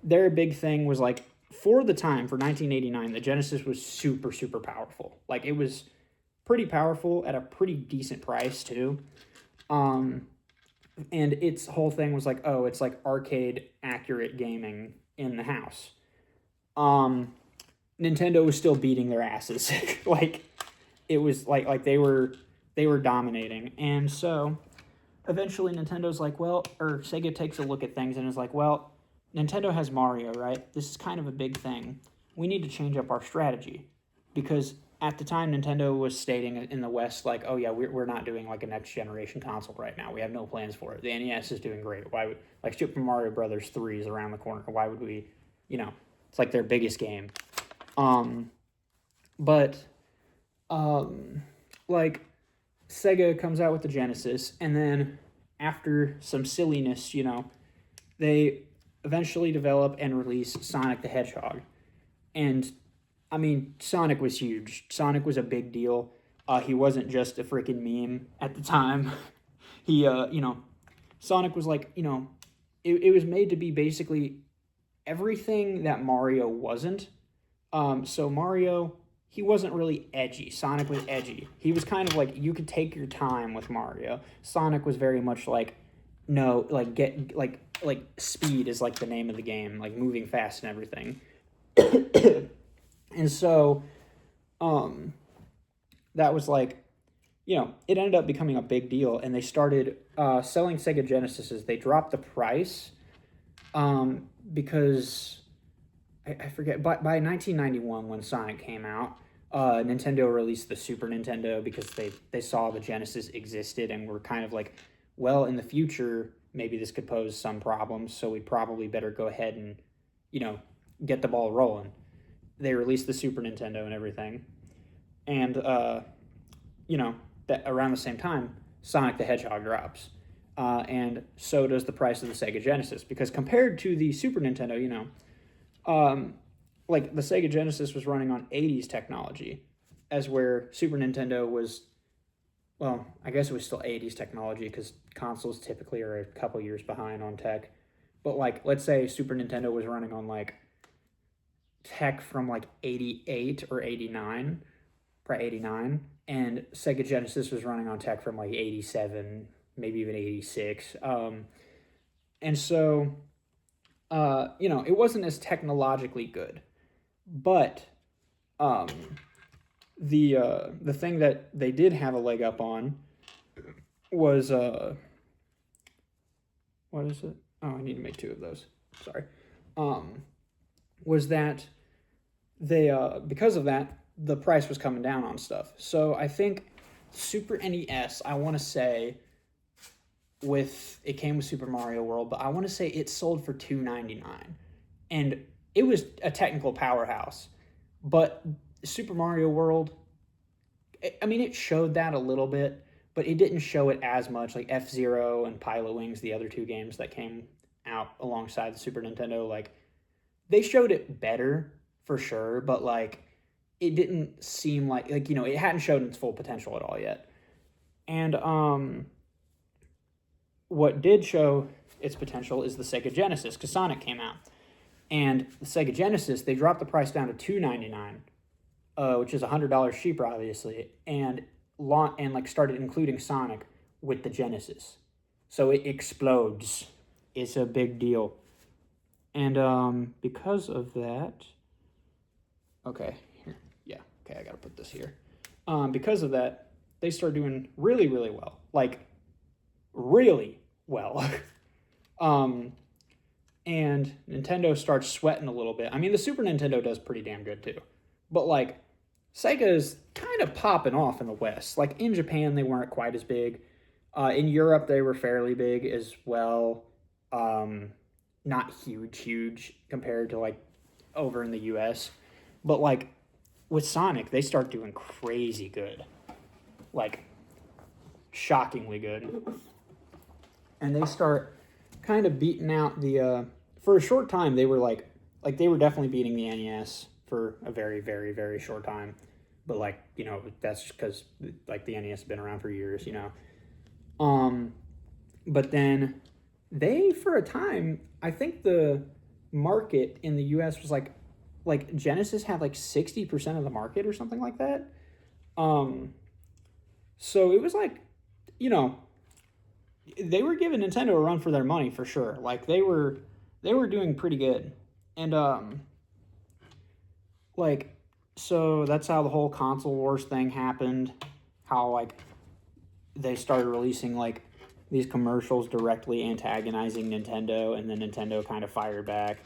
[SPEAKER 1] their big thing was, like, for the time, for 1989, the Genesis was super, super powerful. Like, it was pretty powerful at a pretty decent price, too. And its whole thing was like, oh, it's like arcade accurate gaming in the house. Nintendo was still beating their asses. Like, it was like they were dominating. And so eventually Nintendo's like, well, or Sega takes a look at things and is like, well, Nintendo has Mario, right? This is kind of a big thing. We need to change up our strategy. Because at the time, Nintendo was stating in the West, like, oh yeah, we're not doing like a next generation console right now. We have no plans for it. The NES is doing great. Why would, like, Super Mario Brothers 3 is around the corner. Why would we, it's like their biggest game. But like, Sega comes out with the Genesis, and then after some silliness, they eventually develop and release Sonic the Hedgehog. And, I mean, Sonic was huge. Sonic was a big deal. He wasn't just a freaking meme at the time. He, Sonic was like, it was made to be basically everything that Mario wasn't. So Mario, he wasn't really edgy. Sonic was edgy. He was kind of like, you could take your time with Mario. Sonic was very much like, no, like, get, like speed is like the name of the game, like moving fast and everything. And so, that was like, it ended up becoming a big deal, and they started selling Sega Genesises. They dropped the price because I forget, by 1991, when Sonic came out, Nintendo released the Super Nintendo because they saw the Genesis existed and were kind of like, well, in the future, maybe this could pose some problems, so we'd probably better go ahead and, get the ball rolling. They released the Super Nintendo and everything. And, that around the same time, Sonic the Hedgehog drops. And so does the price of the Sega Genesis. Because compared to the Super Nintendo, like, the Sega Genesis was running on 80s technology, as where Super Nintendo was well, I guess it was still 80s technology because consoles typically are a couple years behind on tech. But like, let's say Super Nintendo was running on like tech from like 88 or 89, probably 89, and Sega Genesis was running on tech from like 87, maybe even 86. And so, it wasn't as technologically good, but um, the thing that they did have a leg up on was what is it? Oh, I need to make two of those. Sorry. Was that they because of that the price was coming down on stuff. So I think Super NES, I want to say, with it came with Super Mario World, but I want to say it sold for $2.99, and it was a technical powerhouse. But Super Mario World, I mean, it showed that a little bit, but it didn't show it as much. Like F-Zero and Pilot Wings, the other two games that came out alongside the Super Nintendo, like they showed it better for sure, but like it didn't seem like it hadn't showed its full potential at all yet. And what did show its potential is the Sega Genesis, because Sonic came out. And the Sega Genesis, they dropped the price down to $2.99, which is $100 cheaper, obviously, and like started including Sonic with the Genesis. So it explodes. It's a big deal. And because of that, okay, here, yeah, okay, I gotta put this here. Because of that, they start doing really, really well, like really well. And Nintendo starts sweating a little bit. I mean, the Super Nintendo does pretty damn good too, but like Sega's kind of popping off in the West. Like in Japan, they weren't quite as big. In Europe, they were fairly big as well. Not huge compared to like over in the US, but like with Sonic, they start doing crazy good, like shockingly good, and they start kind of beating out the. For a short time, they were like they were definitely beating the NES for a very, very, very short time, but like that's just because like the NES has been around for years, But then they, for a time, I think the market in the US was like Genesis had like 60% of the market or something like that. So it was like, they were giving Nintendo a run for their money for sure. Like they were doing pretty good. And like so that's how the whole console wars thing happened. How like they started releasing like these commercials directly antagonizing Nintendo, and then Nintendo kind of fired back,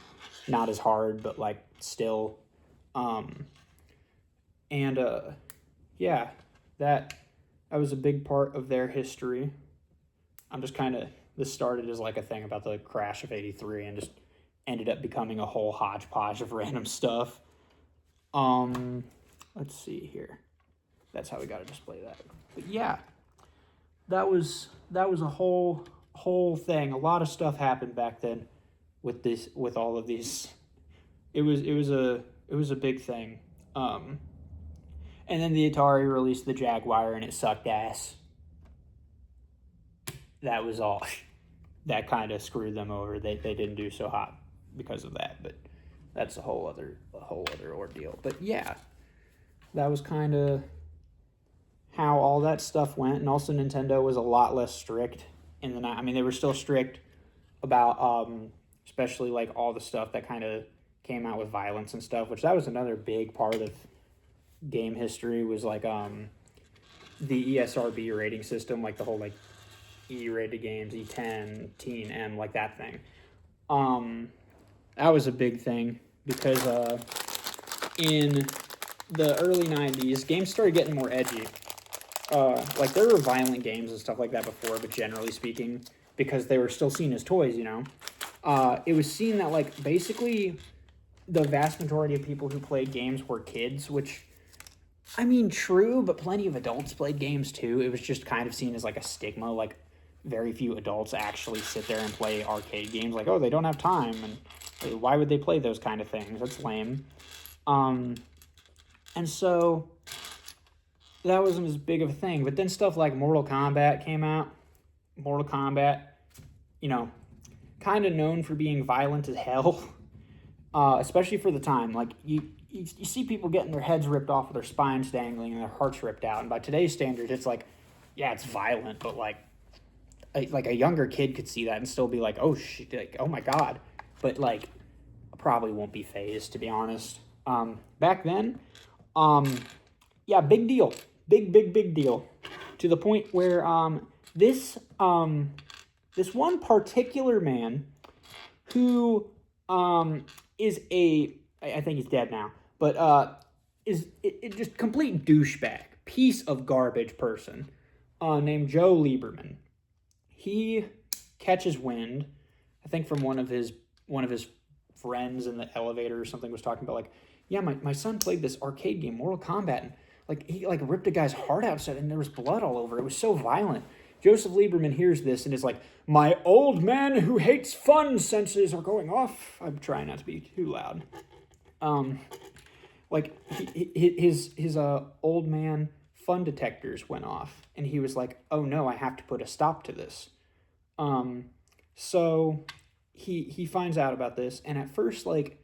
[SPEAKER 1] not as hard, but like still. And yeah, that was a big part of their history. I'm just kind of, this started as like a thing about the crash of '83 and just ended up becoming a whole hodgepodge of random stuff. Let's see here. That's how we got to display that. But yeah, that was a whole thing. A lot of stuff happened back then with all of these. It was a big thing. And then the Atari released the Jaguar and it sucked ass. That was all. That kind of screwed them over. They didn't do so hot because of that, but that's a whole other ordeal. But yeah, that was kind of how all that stuff went. And also Nintendo was a lot less strict in the night. I mean, they were still strict about especially like all the stuff that kind of came out with violence and stuff, which that was another big part of game history, was like the ESRB rating system, like the whole like E-rated games, E10, Teen M, like that thing. That was a big thing because in the early 90s, games started getting more edgy. Like there were violent games and stuff like that before, but generally speaking, because they were still seen as toys, it was seen that like basically the vast majority of people who played games were kids, which, I mean, true, but plenty of adults played games too. It was just kind of seen as like a stigma, like very few adults actually sit there and play arcade games, like, oh, they don't have time, and why would they play those kind of things? That's lame. And so that wasn't as big of a thing. But then stuff like Mortal Kombat came out. Mortal Kombat, you know, kind of known for being violent as hell, especially for the time. Like you see people getting their heads ripped off with their spines dangling and their hearts ripped out. And by today's standards, it's like, yeah, it's violent, but like a younger kid could see that and still be like, oh shit, like, oh my god. But like, probably won't be phased, to be honest. Back then, yeah, big deal, big deal, to the point where this this one particular man who is I think he's dead now, but is it just complete douchebag, piece of garbage person, named Joe Lieberman. He catches wind, I think from one of his friends in the elevator or something was talking about like, yeah, my son played this arcade game, Mortal Kombat, and like he like ripped a guy's heart out and there was blood all over. It was so violent. Joseph Lieberman hears this and is like, my old man who hates fun senses are going off. I'm trying not to be too loud. Like his old man fun detectors went off, and he was like, oh no, I have to put a stop to this. So he finds out about this, and at first, like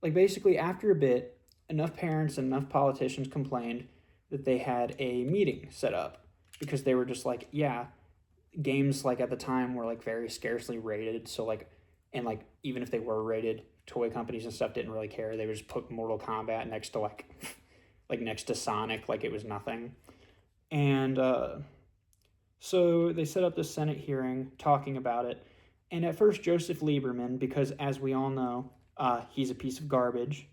[SPEAKER 1] basically after a bit, enough parents and enough politicians complained that they had a meeting set up, because they were just like, yeah, games like at the time were like very scarcely rated, so like, and like even if they were rated, toy companies and stuff didn't really care. They would just put Mortal Kombat next to like like next to Sonic, like it was nothing. And so they set up this Senate hearing talking about it. And at first, Joseph Lieberman, because as we all know, he's a piece of garbage,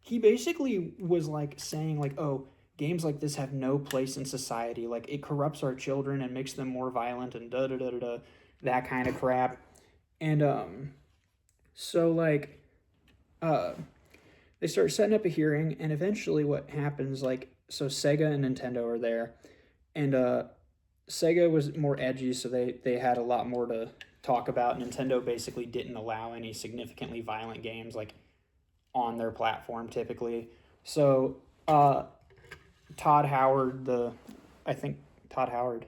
[SPEAKER 1] he basically was like saying like, oh, games like this have no place in society. Like it corrupts our children and makes them more violent and da da da da da, that kind of crap. And so like, they start setting up a hearing, and eventually what happens, like, so Sega and Nintendo are there, and Sega was more edgy, so they had a lot more to talk about. Nintendo basically didn't allow any significantly violent games like on their platform typically. So Todd Howard, I think Todd Howard,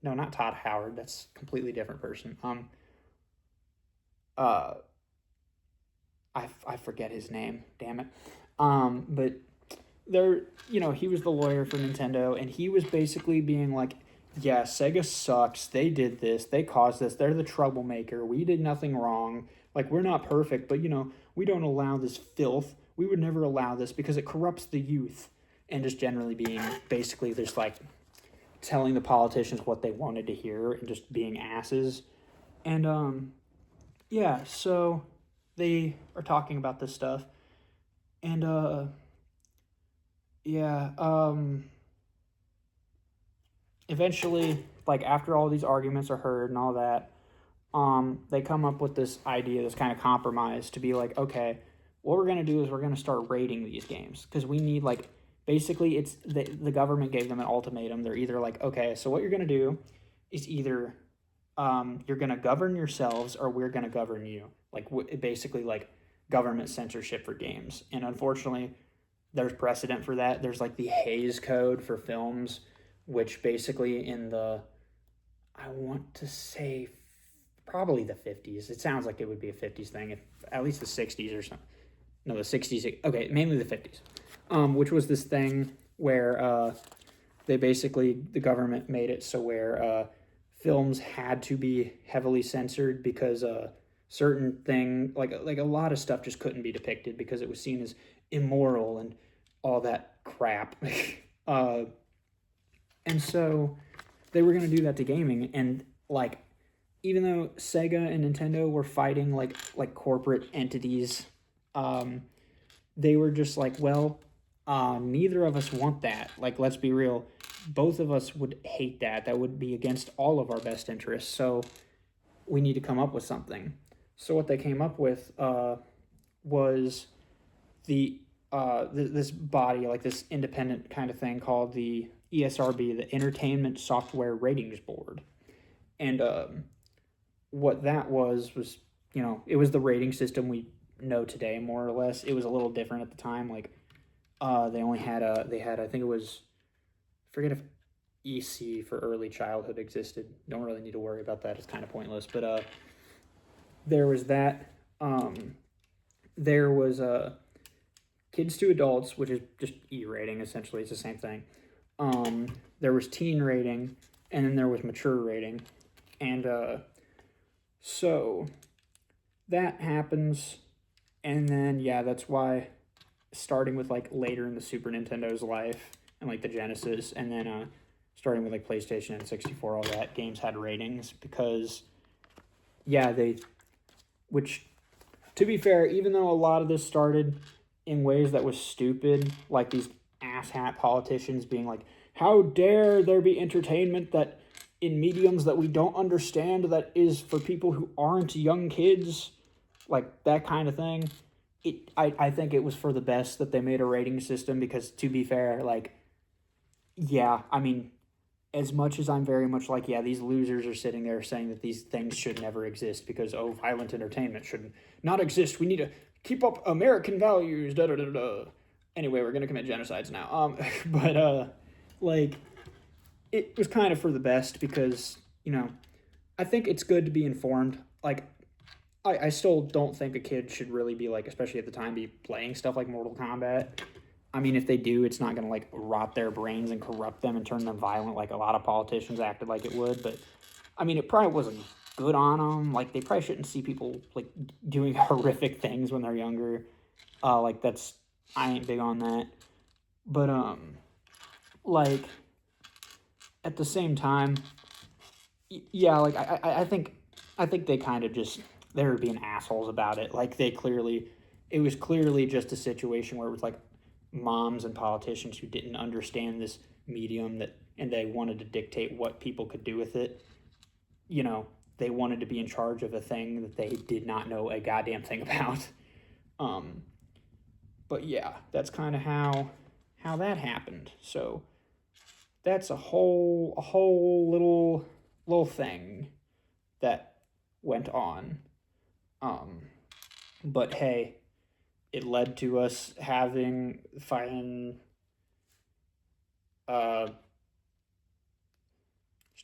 [SPEAKER 1] no, not Todd Howard, that's a completely different person. I forget his name, damn it. But there, he was the lawyer for Nintendo, and he was basically being like, yeah, Sega sucks. They did this. They caused this. They're the troublemaker. We did nothing wrong. Like, we're not perfect, but, we don't allow this filth. We would never allow this because it corrupts the youth. And just generally being basically just like telling the politicians what they wanted to hear and just being asses. And, yeah, so they are talking about this stuff. And, yeah, eventually, like, after all these arguments are heard and all that, they come up with this idea, this kind of compromise to be like, okay, what we're going to do is we're going to start rating these games, because we need, like, basically it's the government gave them an ultimatum. They're either like, okay, so what you're going to do is either you're going to govern yourselves or we're going to govern you. Like, basically, like, government censorship for games. And unfortunately, there's precedent for that. There's, like, the Hays Code for films, which basically in the, I want to say, probably the 50s. It sounds like it would be a 50s thing, if at least the 60s or something. No, the 60s. Okay, mainly the 50s. Which was this thing where they basically, the government made it so where films had to be heavily censored because certain thing, like a lot of stuff just couldn't be depicted because it was seen as immoral and all that crap. And so they were going to do that to gaming, and like, even though Sega and Nintendo were fighting like corporate entities, they were just like, well, neither of us want that. Like, let's be real. Both of us would hate that. That would be against all of our best interests. So we need to come up with something. So what they came up with was this body, like this independent kind of thing called the ESRB, the Entertainment Software Ratings Board. And what that was, it was the rating system we know today, more or less. It was a little different at the time. Like, they had, I think it was forget if EC for early childhood existed. Don't really need to worry about that. It's kind of pointless. But there was that. There was kids to adults, which is just E rating essentially. It's the same thing. There was teen rating, and then there was mature rating, and so that happens, and then yeah, that's why starting with like later in the Super Nintendo's life and like the Genesis, and then starting with like PlayStation and 64, all that games had ratings because yeah, which to be fair, even though a lot of this started in ways that was stupid, like these asshat politicians being like, how dare there be entertainment that in mediums that we don't understand that is for people who aren't young kids, like that kind of thing. I think it was for the best that they made a rating system because, to be fair, like, yeah, I mean, as much as I'm very much like, yeah, these losers are sitting there saying that these things should never exist because, oh, violent entertainment should not exist. We need to keep up American values, da da da da. Anyway, we're gonna commit genocides now. But like, it was kind of for the best because, you know, I think it's good to be informed. Like, I still don't think a kid should really be like, especially at the time, be playing stuff like Mortal Kombat. I mean, if they do, it's not gonna like rot their brains and corrupt them and turn them violent like a lot of politicians acted like it would. But I mean, it probably wasn't good on them. Like, they probably shouldn't see people like doing horrific things when they're younger. Like that's, I ain't big on that. But like at the same time, yeah, like I think they kind of just, they were being assholes about it. Like it was clearly just a situation where it was like moms and politicians who didn't understand this medium and they wanted to dictate what people could do with it. You know, they wanted to be in charge of a thing that they did not know a goddamn thing about. But yeah, that's kind of how that happened. So that's a whole little thing that went on. But hey, it led to us having just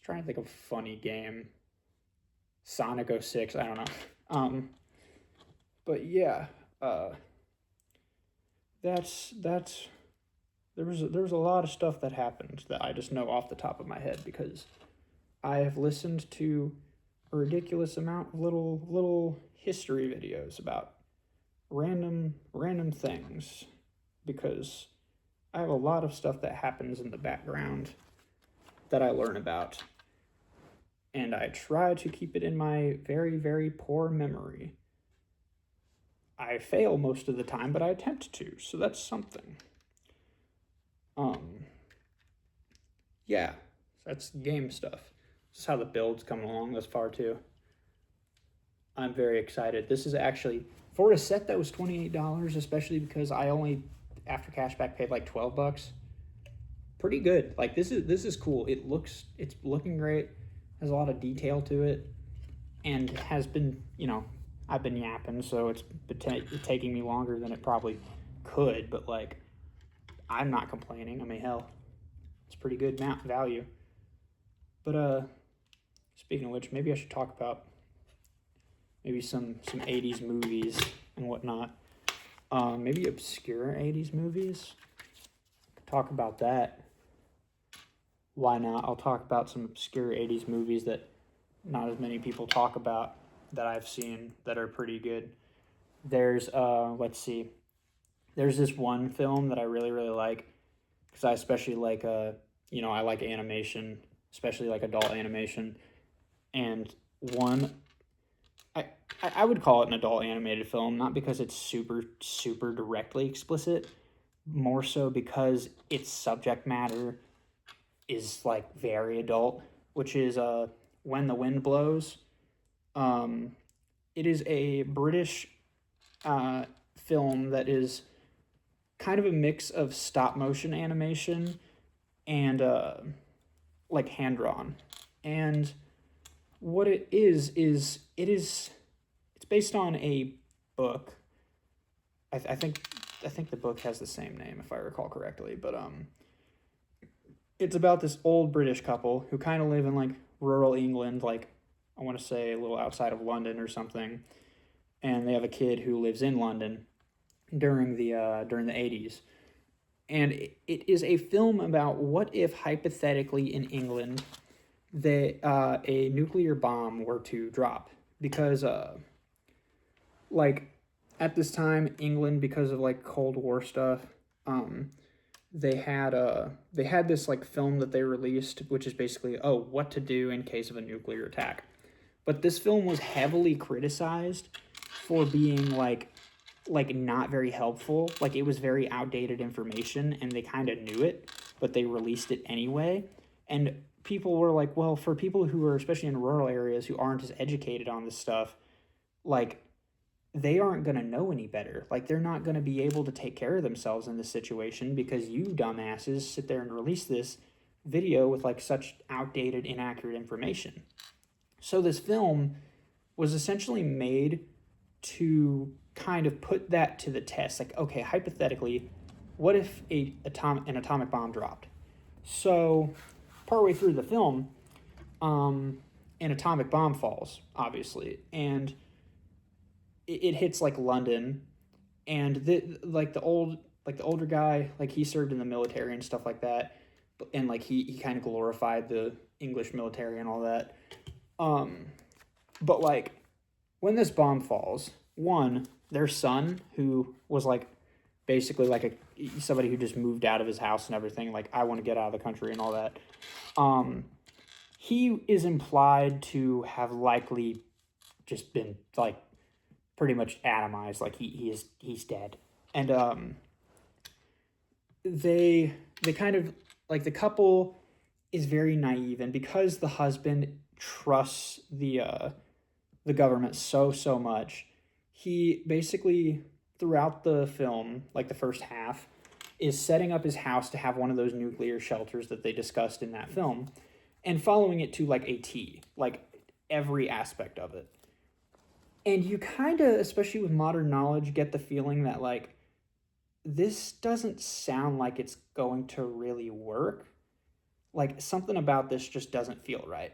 [SPEAKER 1] trying to think of a funny game. Sonic 06, I don't know. But yeah, that's there was a lot of stuff that happened that I just know off the top of my head because I have listened to a ridiculous amount of little history videos about random things because I have a lot of stuff that happens in the background that I learn about, and I try to keep it in my very, very poor memory. I fail most of the time, but I attempt to, so that's something. Yeah, that's game stuff. This is how the build's coming along thus far too. I'm very excited. This is actually, for a set that was $28, especially because I only, after cashback, paid like $12. Pretty good. Like, this is cool. It's looking great. Has a lot of detail to it, and has been, you know, I've been yapping, so it's been taking me longer than it probably could, but like, I'm not complaining. I mean, hell, it's pretty good value. But speaking of which, maybe I should talk about maybe some 80s movies and whatnot. Maybe obscure 80s movies. Talk about that. Why not? I'll talk about some obscure 80s movies that not as many people talk about that I've seen that are pretty good. There's let's see. There's this one film that I really like because I especially like you know, I like animation, especially like adult animation. And one, I would call it an adult animated film, not because it's super directly explicit, more so because its subject matter is like very adult, which is When the Wind Blows. It is a British film that is kind of a mix of stop motion animation and like hand drawn. And what it is it's based on a book. I think the book has the same name if I recall correctly, but it's about this old British couple who kind of live in like rural England, like I want to say a little outside of London or something, and they have a kid who lives in London during the 80s. And it is a film about what if hypothetically in England a nuclear bomb were to drop, because like at this time England, because of like Cold War stuff, um they had this like film that they released, which is basically, oh, what to do in case of a nuclear attack. But this film was heavily criticized for being like not very helpful. Like it was very outdated information and they kind of knew it, but they released it anyway. And people were like, well, for people who are especially in rural areas who aren't as educated on this stuff, like they aren't going to know any better. Like they're not going to be able to take care of themselves in this situation because you dumbasses sit there and release this video with like such outdated, inaccurate information. So this film was essentially made to kind of put that to the test. Like, okay, hypothetically, what if an atomic bomb dropped? So partway through the film, an atomic bomb falls, obviously, and it hits like London, and the older guy, like he served in the military and stuff like that, and like he kind of glorified the English military and all that. But like when this bomb falls, one, their son, who was like basically like somebody who just moved out of his house and everything, like I want to get out of the country and all that, he is implied to have likely just been like pretty much atomized, like he's dead. And they kind of like, the couple is very naive, and because the husband trusts the government so much, he basically throughout the film, like the first half, is setting up his house to have one of those nuclear shelters that they discussed in that film, and following it to like a T, like every aspect of it. And you kind of, especially with modern knowledge, get the feeling that like this doesn't sound like it's going to really work. Like something about this just doesn't feel right.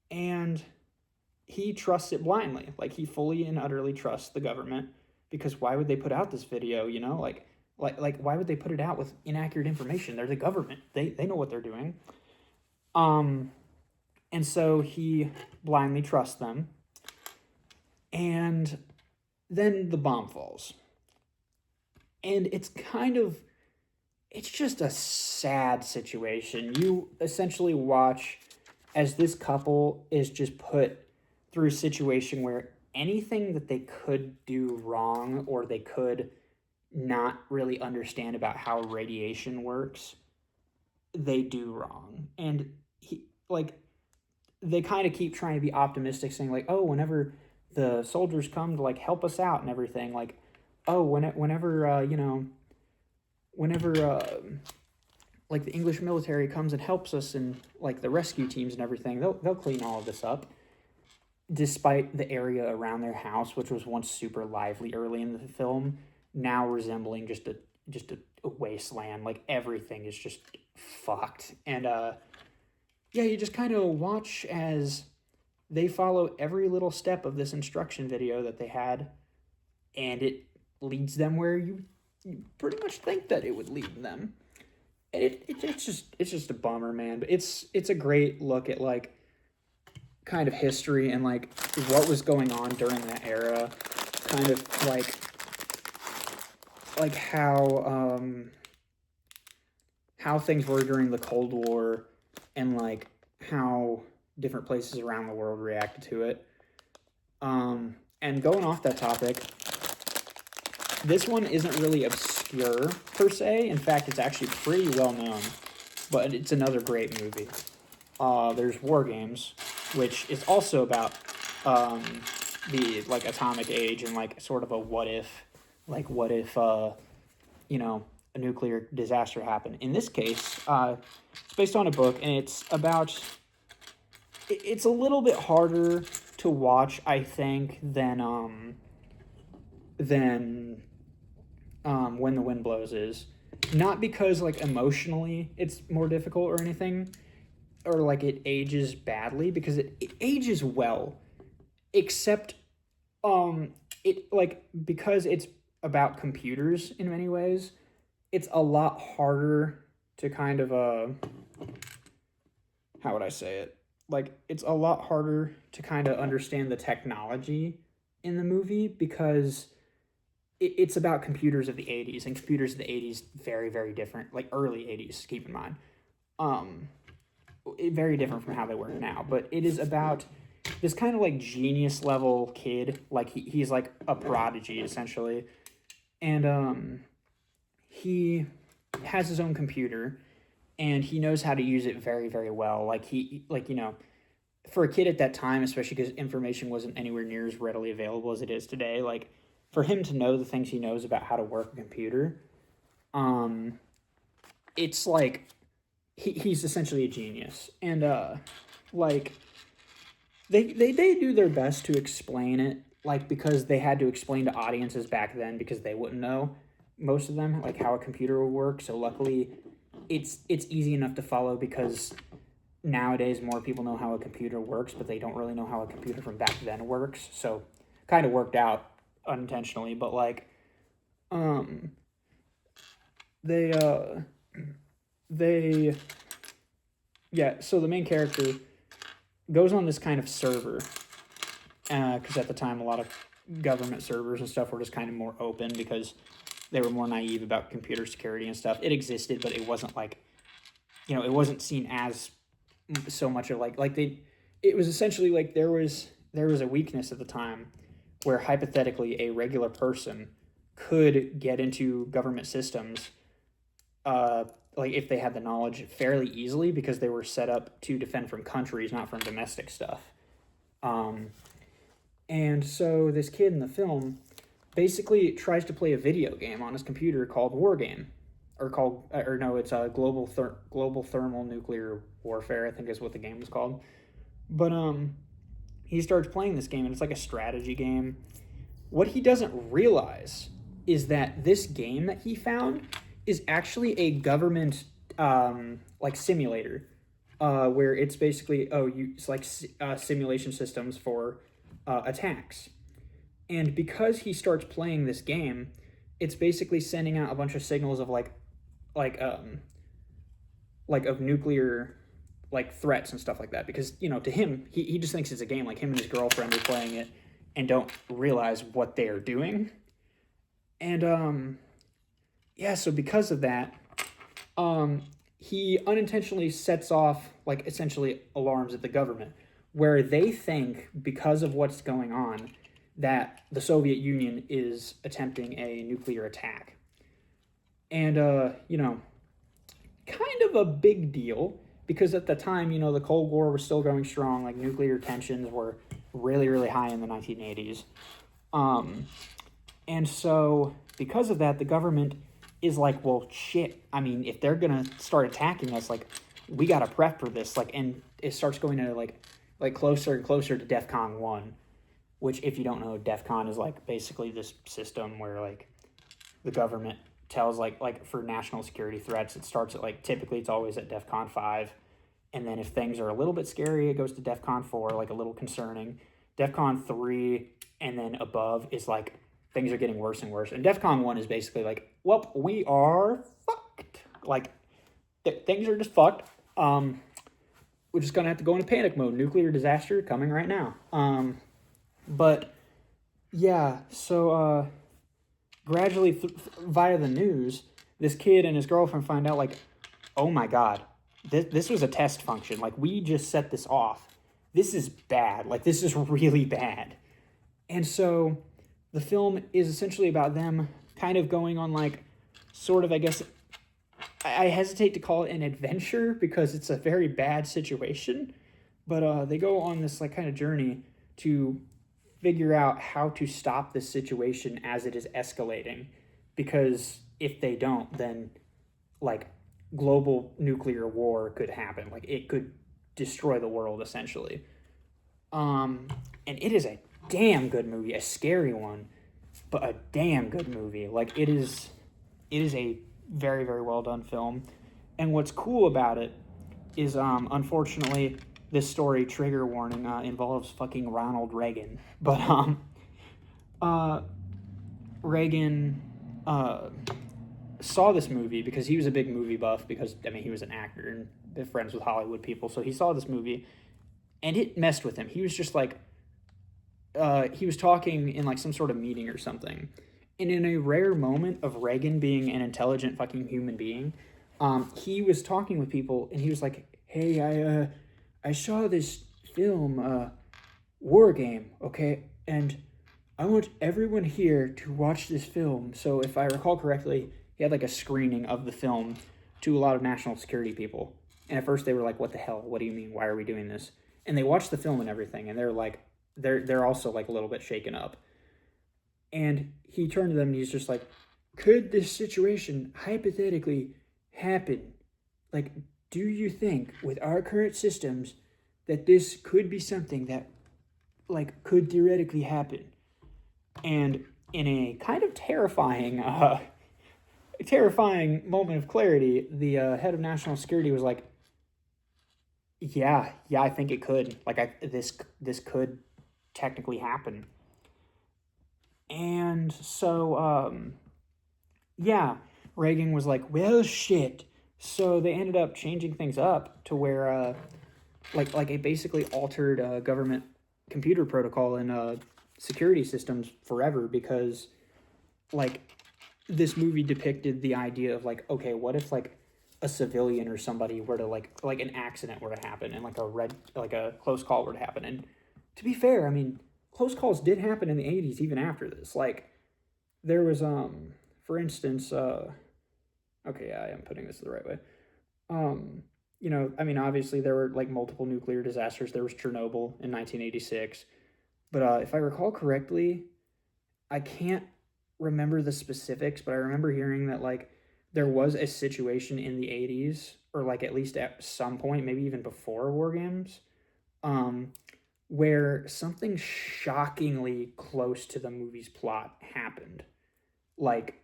[SPEAKER 1] And he trusts it blindly. Like he fully and utterly trusts the government, because why would they put out this video, you know? Like why would they put it out with inaccurate information? They're the government. They know what they're doing. And so he blindly trusts them. And then the bomb falls. And it's just a sad situation. You essentially watch as this couple is just put through a situation where anything that they could do wrong, or they could not really understand about how radiation works, they do wrong. And they kind of keep trying to be optimistic, saying like, oh, whenever the soldiers come to like help us out and everything, like, oh, whenever like the English military comes and helps us, and like the rescue teams and everything, they'll clean all of this up. Despite the area around their house, which was once super lively early in the film, now resembling just a wasteland. Like everything is just fucked. And yeah, you just kind of watch as they follow every little step of this instruction video that they had, and it leads them where you pretty much think that it would lead them. And it's just a bummer, man. But it's a great look at like kind of history and like what was going on during that era, kind of like how things were during the Cold War, and like how different places around the world reacted to it. And going off that topic, this one isn't really obscure per se. In fact, it's actually pretty well known, but it's another great movie. There's War Games, which is also about the like atomic age and like sort of a what if you know, a nuclear disaster happened. In this case, it's based on a book, and it's a little bit harder to watch, I think, than When the Wind Blows is, not because like emotionally it's more difficult or anything, or like it ages badly, because it ages well, except it like because it's about computers in many ways, it's a lot harder to kind of how would I say it? Like it's a lot harder to kind of understand the technology in the movie because it's about computers of the 80s, and computers of the 80s very very different, like early 80s, keep in mind. Um Very different from how they work now, but it is about this kind of like genius level kid, like he's like a prodigy essentially, and he has his own computer and he knows how to use it very very well, like he like for a kid at that time, especially because information wasn't anywhere near as readily available as it is today, like for him to know the things he knows about how to work a computer, um it's like he's essentially a genius. And like they do their best to explain it, like because they had to explain to audiences back then because they wouldn't know, most of them, like how a computer would work. So luckily it's easy enough to follow because nowadays more people know how a computer works, but they don't really know how a computer from back then works. So kind of worked out unintentionally, but like um they they yeah, so the main character goes on this kind of server, because at the time a lot of government servers and stuff were just kind of more open because they were more naive about computer security and stuff. It existed, but it wasn't like, it wasn't seen as so much of like they, it was essentially like there was a weakness at the time where hypothetically a regular person could get into government systems, like if they had the knowledge, fairly easily because they were set up to defend from countries, not from domestic stuff. Um, and so this kid in the film basically tries to play a video game on his computer called War Game, or no, it's a global thermal nuclear warfare, I think is what the game was called. But he starts playing this game and it's like a strategy game. What he doesn't realize is that this game that he found is actually a government like simulator, where it's basically it's like simulation systems for attacks. And because he starts playing this game, it's basically sending out a bunch of signals of like um like of nuclear like threats and stuff like that, because to him he just thinks it's a game, like him and his girlfriend are playing it and don't realize what they are doing. And yeah, so because of that, he unintentionally sets off like essentially alarms at the government, where they think because of what's going on that the Soviet Union is attempting a nuclear attack. And kind of a big deal because at the time, the Cold War was still going strong, like nuclear tensions were really really high in the 1980s. Um and so because of that, the government is like, well, shit. I mean, if they're gonna start attacking us, like, we gotta prep for this. Like, and it starts going to like closer and closer to DEFCON 1, which, if you don't know, DEFCON is like basically this system where like the government tells like for national security threats, it starts at like, typically it's always at DEFCON 5, and then if things are a little bit scary, it goes to DEFCON 4, like a little concerning. DEFCON 3 and then above is like things are getting worse and worse. And DEFCON 1 is basically like, well, we are fucked. Like, things are just fucked. We're just going to have to go into panic mode. Nuclear disaster coming right now. But, yeah, so gradually via the news, this kid and his girlfriend find out, like, oh my God, this was a test function. Like, we just set this off. This is bad. Like, this is really bad. And so the film is essentially about them kind of going on like sort of, I guess, I hesitate to call it an adventure because it's a very bad situation, but they go on this like kind of journey to figure out how to stop this situation as it is escalating, because if they don't, then like global nuclear war could happen. Like it could destroy the world essentially. And it is a damn good movie, a scary one, but a damn good movie. Like it is a very, very well done film. And what's cool about it is, unfortunately, this story, trigger warning, involves fucking Ronald Reagan. But uh, Reagan saw this movie because he was a big movie buff. Because I mean, he was an actor and friends with Hollywood people, so he saw this movie, and it messed with him. He was just like, he was talking in like some sort of meeting or something, and in a rare moment of Reagan being an intelligent fucking human being, he was talking with people, and he was like, "Hey, I saw this film, War Game, okay, and I want everyone here to watch this film." So if I recall correctly, he had like a screening of the film to a lot of national security people, and at first they were like, "What the hell? What do you mean? Why are we doing this?" And they watched the film and everything, and they're like, they're also like a little bit shaken up. And he turned to them and he's just like, "Could this situation hypothetically happen? Like, do you think with our current systems that this could be something that like could theoretically happen?" And in a kind of terrifying moment of clarity, the head of national security was like, yeah, I think it could. Like, this could technically happen." And so, yeah, Reagan was like, "Well, shit." So they ended up changing things up to where, like it basically altered government computer protocol and security systems forever, because, like, this movie depicted the idea of like, okay, what if like a civilian or somebody were to like an accident were to happen, and like a close call were to happen. And to be fair, I mean, close calls did happen in the 80s even after this. Like, there was for instance, okay, yeah, I am putting this the right way. I mean, obviously there were like multiple nuclear disasters. There was Chernobyl in 1986. But if I recall correctly, I can't remember the specifics, but I remember hearing that like there was a situation in the 80s, or like at least at some point, maybe even before War Games, um, where something shockingly close to the movie's plot happened. Like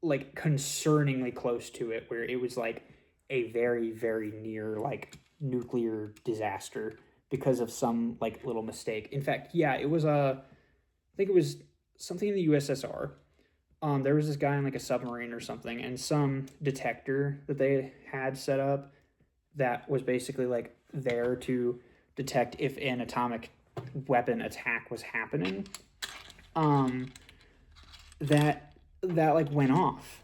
[SPEAKER 1] concerningly close to it, where it was like a very, very near like nuclear disaster because of some like little mistake. In fact, yeah, it was I think it was something in the USSR. There was this guy in like a submarine or something, and some detector that they had set up that was basically like there to detect if an atomic weapon attack was happening. Um, that like went off,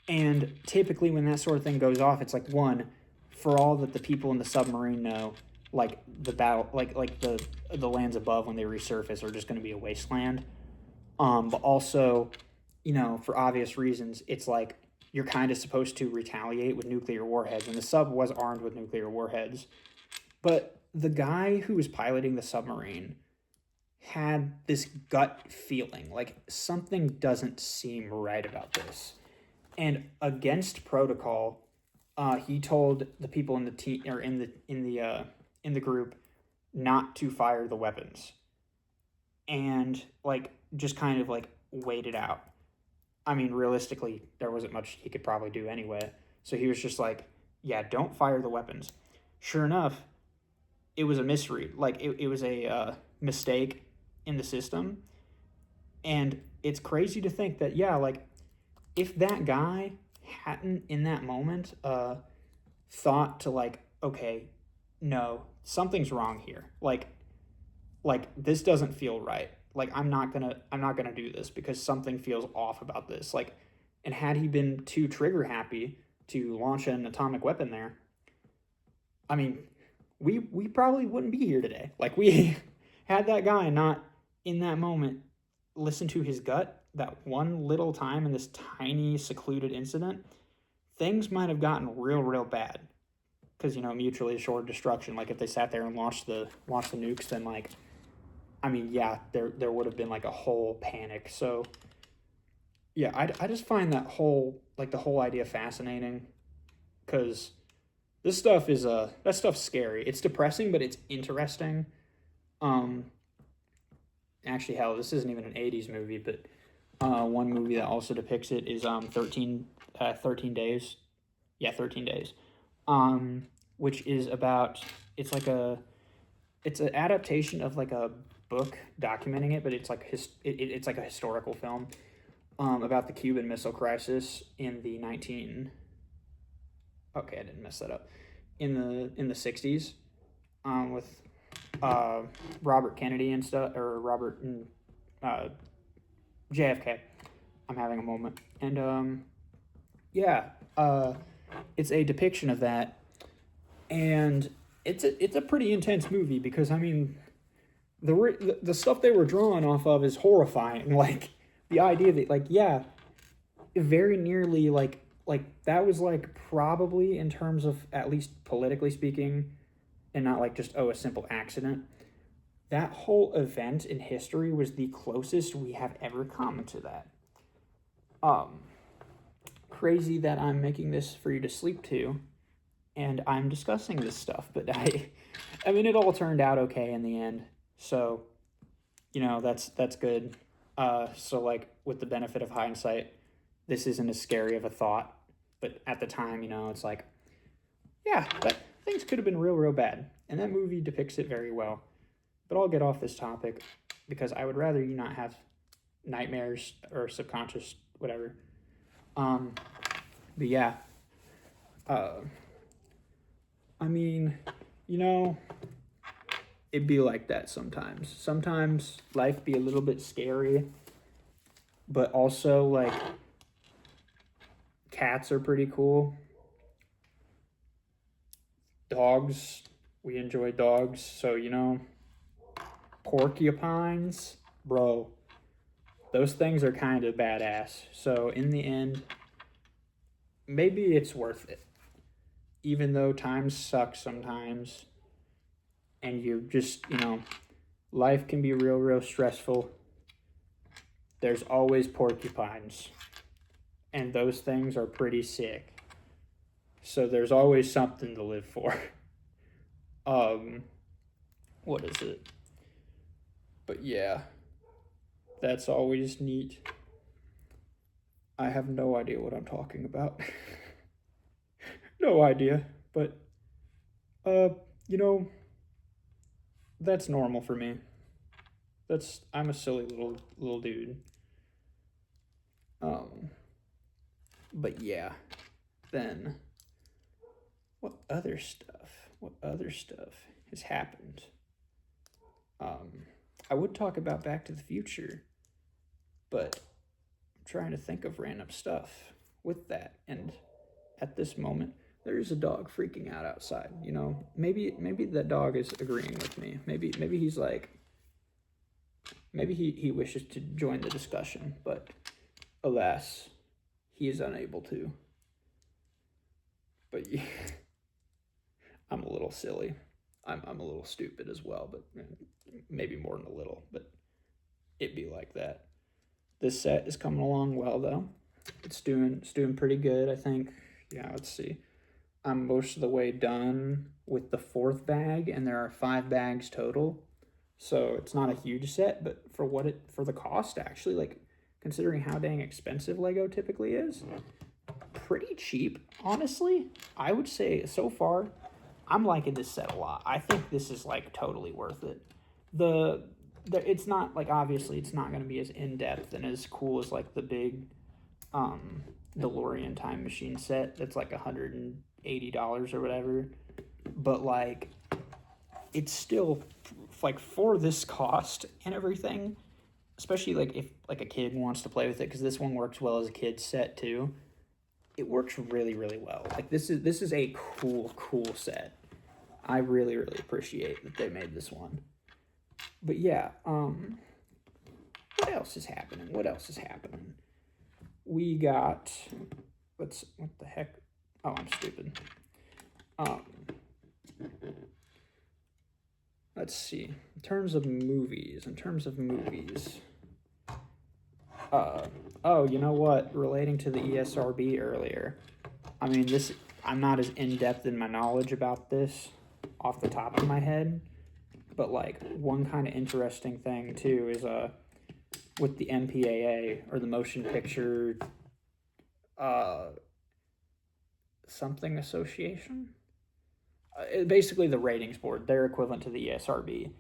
[SPEAKER 1] and typically when that sort of thing goes off, it's like, one, for all that the people in the submarine know, like the battle, like the lands above when they resurface are just going to be a wasteland. But also, for obvious reasons, it's like you're kind of supposed to retaliate with nuclear warheads, and the sub was armed with nuclear warheads. But the guy who was piloting the submarine had this gut feeling like something doesn't seem right about this. And against protocol, he told the people in the team, or in the group, not to fire the weapons, and like just kind of like wait it out. I mean, realistically, there wasn't much he could probably do anyway. So he was just like, "Yeah, don't fire the weapons." Sure enough, it was a misread. Like, it was a mistake in the system. And it's crazy to think that, yeah, like, if that guy hadn't in that moment thought to like, okay, no, something's wrong here. Like this doesn't feel right. Like, I'm not gonna do this because something feels off about this. Like, and had he been too trigger happy to launch an atomic weapon there, I mean, we probably wouldn't be here today. Like, we had that guy not in that moment listen to his gut that one little time in this tiny secluded incident, things might have gotten real bad. Because, mutually assured destruction. Like, if they sat there and launched the nukes, then like, I mean, yeah, there would have been like a whole panic. So yeah, I just find that whole like the whole idea fascinating, because this stuff is that stuff's scary. It's depressing, but it's interesting. Um, Actually, hell, this isn't even an '80s movie, but One movie that also depicts it is 13 Days. Yeah, 13 Days. Which is about, it's like it's an adaptation of like a book documenting it, but it's like it's like a historical film about the Cuban Missile Crisis in the okay, I didn't mess that up, in the 60s, with Robert Kennedy and stuff, or Robert and JFK. I'm having a moment, and yeah, it's a depiction of that, and it's a pretty intense movie because I mean, the stuff they were drawing off of is horrifying. Like the idea that like yeah, very nearly like that was like probably in terms of at least politically speaking, and not like just a simple accident. That whole event in history was the closest we have ever come to that. Um, Crazy that I'm making this for you to sleep to, and I'm discussing this stuff, but I mean, it all turned out okay in the end. So, that's good. So like with the benefit of hindsight, this isn't as scary of a thought, but at the time, it's like, yeah, things could have been real bad, and that movie depicts it very well. But I'll get off this topic because I would rather you not have nightmares or subconscious whatever. But yeah, I mean, it'd be like that sometimes. Sometimes life be a little bit scary, but also like cats are pretty cool. Dogs, we enjoy dogs, so porcupines, bro, those things are kind of badass. So in the end, maybe it's worth it. Even though times suck sometimes, and you just, life can be real stressful, there's always porcupines. And those things are pretty sick. So there's always something to live for. What is it? But yeah, that's always neat. I have no idea what I'm talking about. No idea, but that's normal for me. I'm a silly little dude. But yeah, then what other stuff has happened? I would talk about Back to the Future, but I'm trying to think of random stuff with that, and at this moment there's a dog freaking out outside. Maybe that dog is agreeing with me. Maybe he's like, maybe he wishes to join the discussion, but alas, he is unable to. But yeah, I'm a little silly. I'm a little stupid as well, but maybe more than a little, but it'd be like that. This set is coming along well though. It's doing pretty good, I think. Yeah, let's see. I'm most of the way done with the 4th bag, and there are 5 bags total. So it's not a huge set, but for the cost, actually, like considering how dang expensive Lego typically is, pretty cheap, honestly. I would say so far, I'm liking this set a lot. I think this is like totally worth it. It's not like, obviously it's not going to be as in-depth and as cool as like the big DeLorean time machine set that's like $180 or whatever, but like it's still like for this cost and everything, especially like if like a kid wants to play with it, because this one works well as a kid's set too. It works really well. Like this is a cool set. I really appreciate that they made this one. But yeah, what else is happening? We got, what the heck? Oh, I'm stupid. Let's see. In terms of movies. Oh, you know what? Relating to the ESRB earlier. I mean, I'm not as in-depth in my knowledge about this off the top of my head, but like one kind of interesting thing too is with the MPAA, or the Motion Picture something association. Basically, the ratings board. They're equivalent to the ESRB.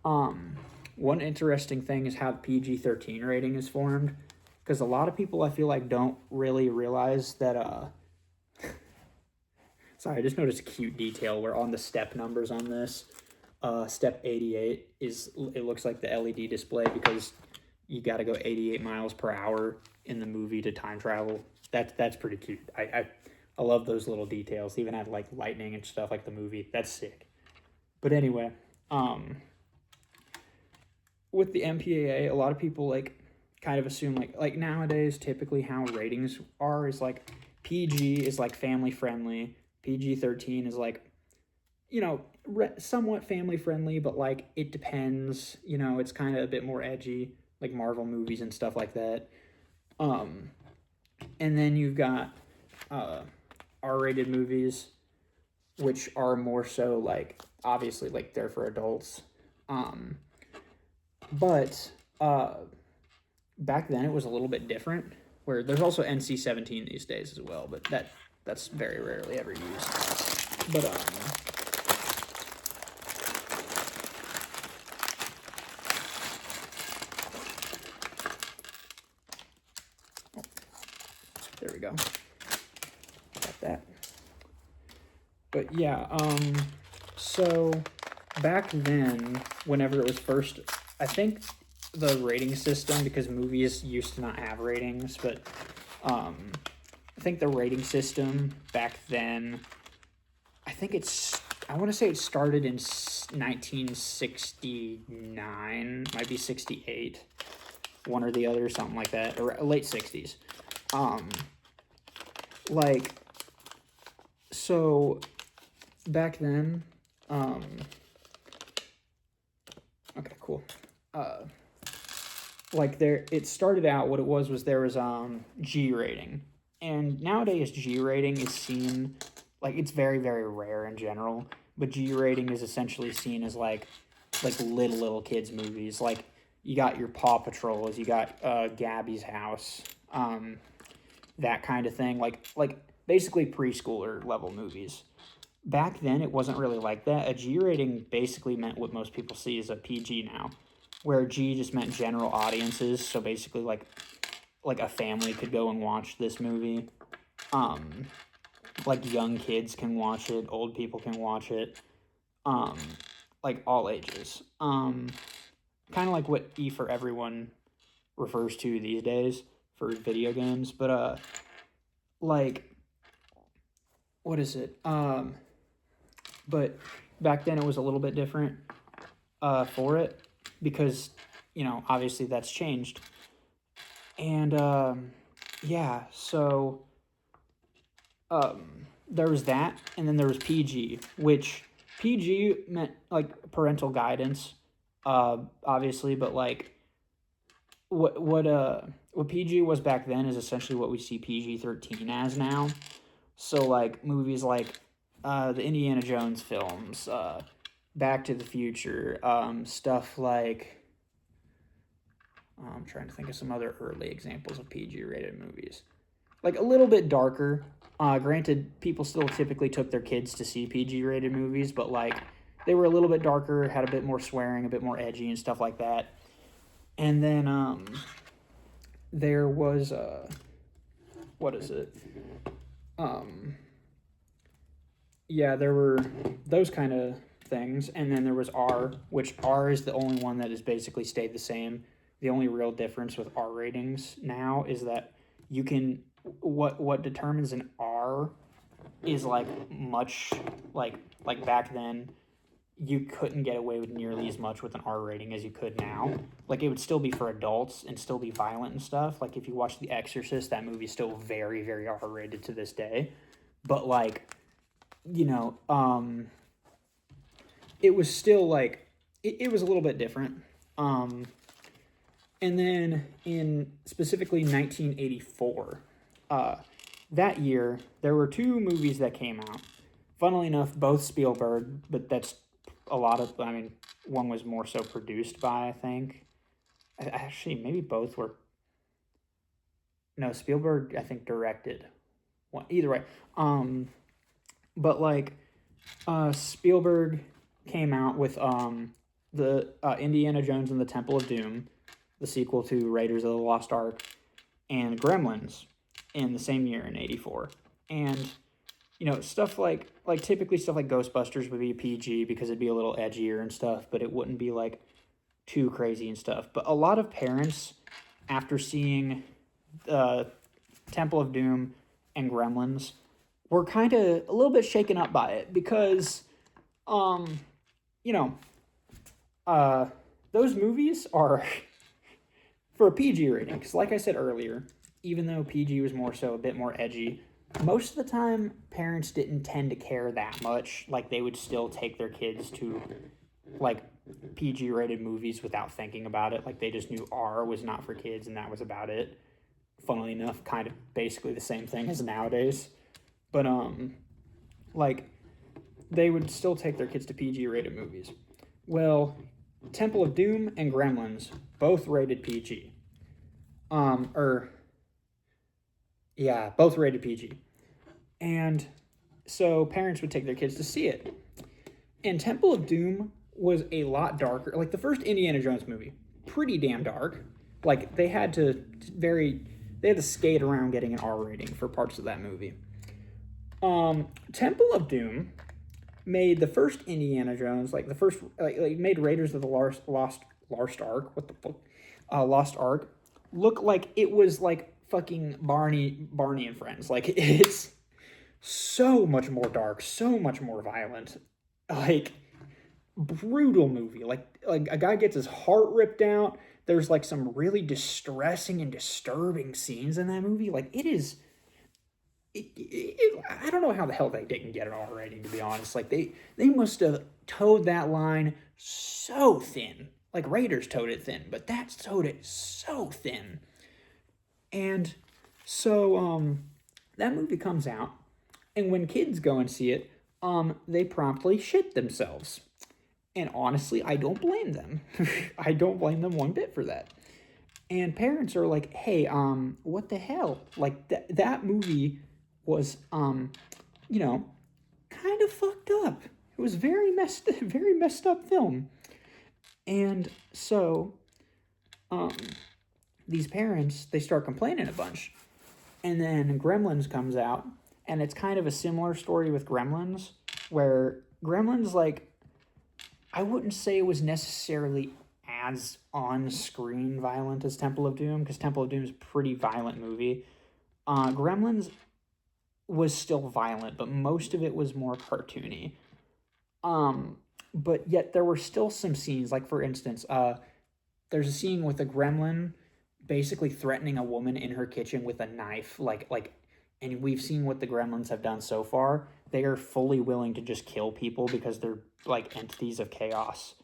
[SPEAKER 1] One interesting thing is how the PG-13 rating is formed, because a lot of people, I feel like, don't really realize that. Sorry, I just noticed a cute detail where on the step numbers on this, step 88 it looks like the LED display because you got to go 88 miles per hour in the movie to time travel. That's pretty cute. I love those little details. They even have like lightning and stuff like the movie. That's sick. But anyway, with the MPAA, a lot of people like kind of assume like nowadays typically how ratings are is like PG is like family friendly, PG-13 is like, you know, somewhat family friendly, but like it depends, you know, it's kind of a bit more edgy, like Marvel movies and stuff like that. And then you've got R-rated movies, which are more so like obviously like they're for adults. But back then it was a little bit different, where there's also NC-17 these days as well, but that's very rarely ever used. But there we go. Got that. But yeah, so back then, whenever it was first, I think the rating system, because movies used to not have ratings, but I think the rating system back then, I want to say it started in 1969, might be 68, one or the other, something like that, or late 60s. Like, so back then, okay, cool. Like it started out, what it was there was G rating, and nowadays G rating is seen, like it's very, very rare in general, but G rating is essentially seen as like little kids movies. Like you got your Paw Patrols, you got Gabby's House, that kind of thing, like basically preschooler level movies. Back then it wasn't really like that. A G rating basically meant what most people see as a PG now, where G just meant general audiences, so basically like a family could go and watch this movie. Like young kids can watch it, old people can watch it, like all ages. Kind of like what E for Everyone refers to these days for video games, but like, what is it? But back then it was a little bit different for it, because, you know, obviously that's changed. And yeah, so there was that, and then there was PG, which PG meant like parental guidance, obviously, but like what PG was back then is essentially what we see PG-13 as now. So like movies like the Indiana Jones films, Back to the Future, stuff like, I'm trying to think of some other early examples of PG-rated movies. Like a little bit darker. Granted, people still typically took their kids to see PG-rated movies, but like they were a little bit darker, had a bit more swearing, a bit more edgy and stuff like that. And then there was what is it? Yeah, there were those kind of things, and then there was R, which R is the only one that has basically stayed the same. The only real difference with R ratings now is that you can, what determines an R is like much like back then you couldn't get away with nearly as much with an R rating as you could now. Like it would still be for adults and still be violent and stuff. Like if you watch The Exorcist, that movie is still very, very R rated to this day. But like, you know, it was still like, it was a little bit different. And then in specifically 1984, that year, there were two movies that came out. Funnily enough, both Spielberg, but that's a lot of, I mean, one was more so produced by, I think. Actually, maybe both were. No, Spielberg, I think, directed one. Either way. But like, Spielberg came out with the Indiana Jones and the Temple of Doom, the sequel to Raiders of the Lost Ark, and Gremlins in the same year in '84. And stuff like typically stuff like Ghostbusters would be PG because it'd be a little edgier and stuff, but it wouldn't be like too crazy and stuff. But a lot of parents, after seeing Temple of Doom and Gremlins, were kind of a little bit shaken up by it because, you know, those movies are for a PG rating. Because, like I said earlier, even though PG was more so a bit more edgy, most of the time parents didn't tend to care that much. Like, they would still take their kids to like PG rated movies without thinking about it. Like, they just knew R was not for kids and that was about it. Funnily enough, kind of basically the same thing as nowadays. But like, they would still take their kids to PG rated movies. Well, Temple of Doom and Gremlins both rated PG. Both rated PG. And so parents would take their kids to see it. And Temple of Doom was a lot darker. Like, the first Indiana Jones movie, pretty damn dark. Like, they had to skate around getting an R rating for parts of that movie. Temple of Doom made the first Indiana Jones, like the first, like made Raiders of the Lost Ark. What the fuck? Lost Ark look like it was like fucking Barney and Friends. Like, it's so much more dark, so much more violent, like brutal movie. Like a guy gets his heart ripped out. There's like some really distressing and disturbing scenes in that movie. Like, it is. I don't know how the hell they didn't get an R rating, to be honest. Like, they must have towed that line so thin. Like, Raiders towed it thin, but that's towed it so thin. And so that movie comes out, and when kids go and see it, they promptly shit themselves. And honestly, I don't blame them. I don't blame them one bit for that. And parents are like, hey, what the hell? Like, that movie was, kind of fucked up. It was very messed up film. And so, these parents, they start complaining a bunch. And then Gremlins comes out, and it's kind of a similar story with Gremlins, where Gremlins, like, I wouldn't say it was necessarily as on-screen violent as Temple of Doom, because Temple of Doom is a pretty violent movie. Gremlins was still violent, but most of it was more cartoony. But yet there were still some scenes, like, for instance, there's a scene with a gremlin basically threatening a woman in her kitchen with a knife, and we've seen what the gremlins have done so far. They are fully willing to just kill people because they're like entities of chaos.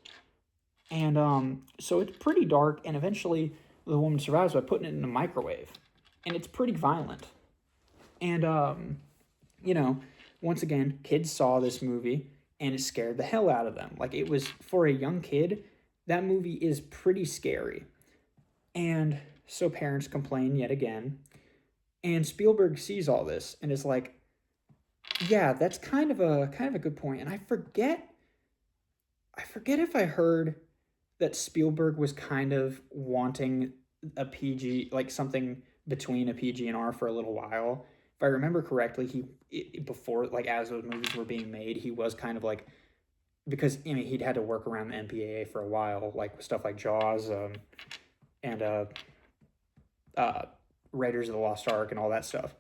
[SPEAKER 1] And so it's pretty dark, and eventually the woman survives by putting it in a microwave. And it's pretty violent. And once again, kids saw this movie and it scared the hell out of them. Like, it was, for a young kid, that movie is pretty scary. And so parents complain yet again. And Spielberg sees all this and is like, yeah, that's kind of a good point. And I forget if I heard that Spielberg was kind of wanting a PG, like something between a PG and R for a little while. If I remember correctly, before, like, as those movies were being made, he was kind of like, because, he'd had to work around the MPAA for a while, like stuff like Jaws, and Raiders of the Lost Ark and all that stuff.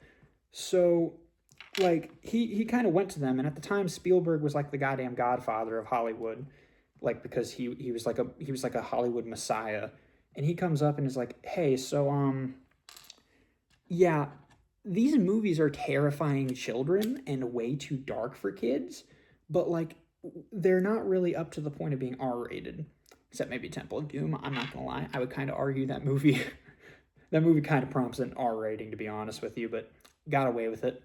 [SPEAKER 1] So, like, he kind of went to them, and at the time Spielberg was like the goddamn godfather of Hollywood, like, because he was like a Hollywood messiah. And he comes up and is like, hey, so yeah, these movies are terrifying children and way too dark for kids, but, like, they're not really up to the point of being R-rated, except maybe Temple of Doom. I'm not gonna lie, I would kind of argue that movie that movie kind of prompts an R rating, to be honest with you, but got away with it.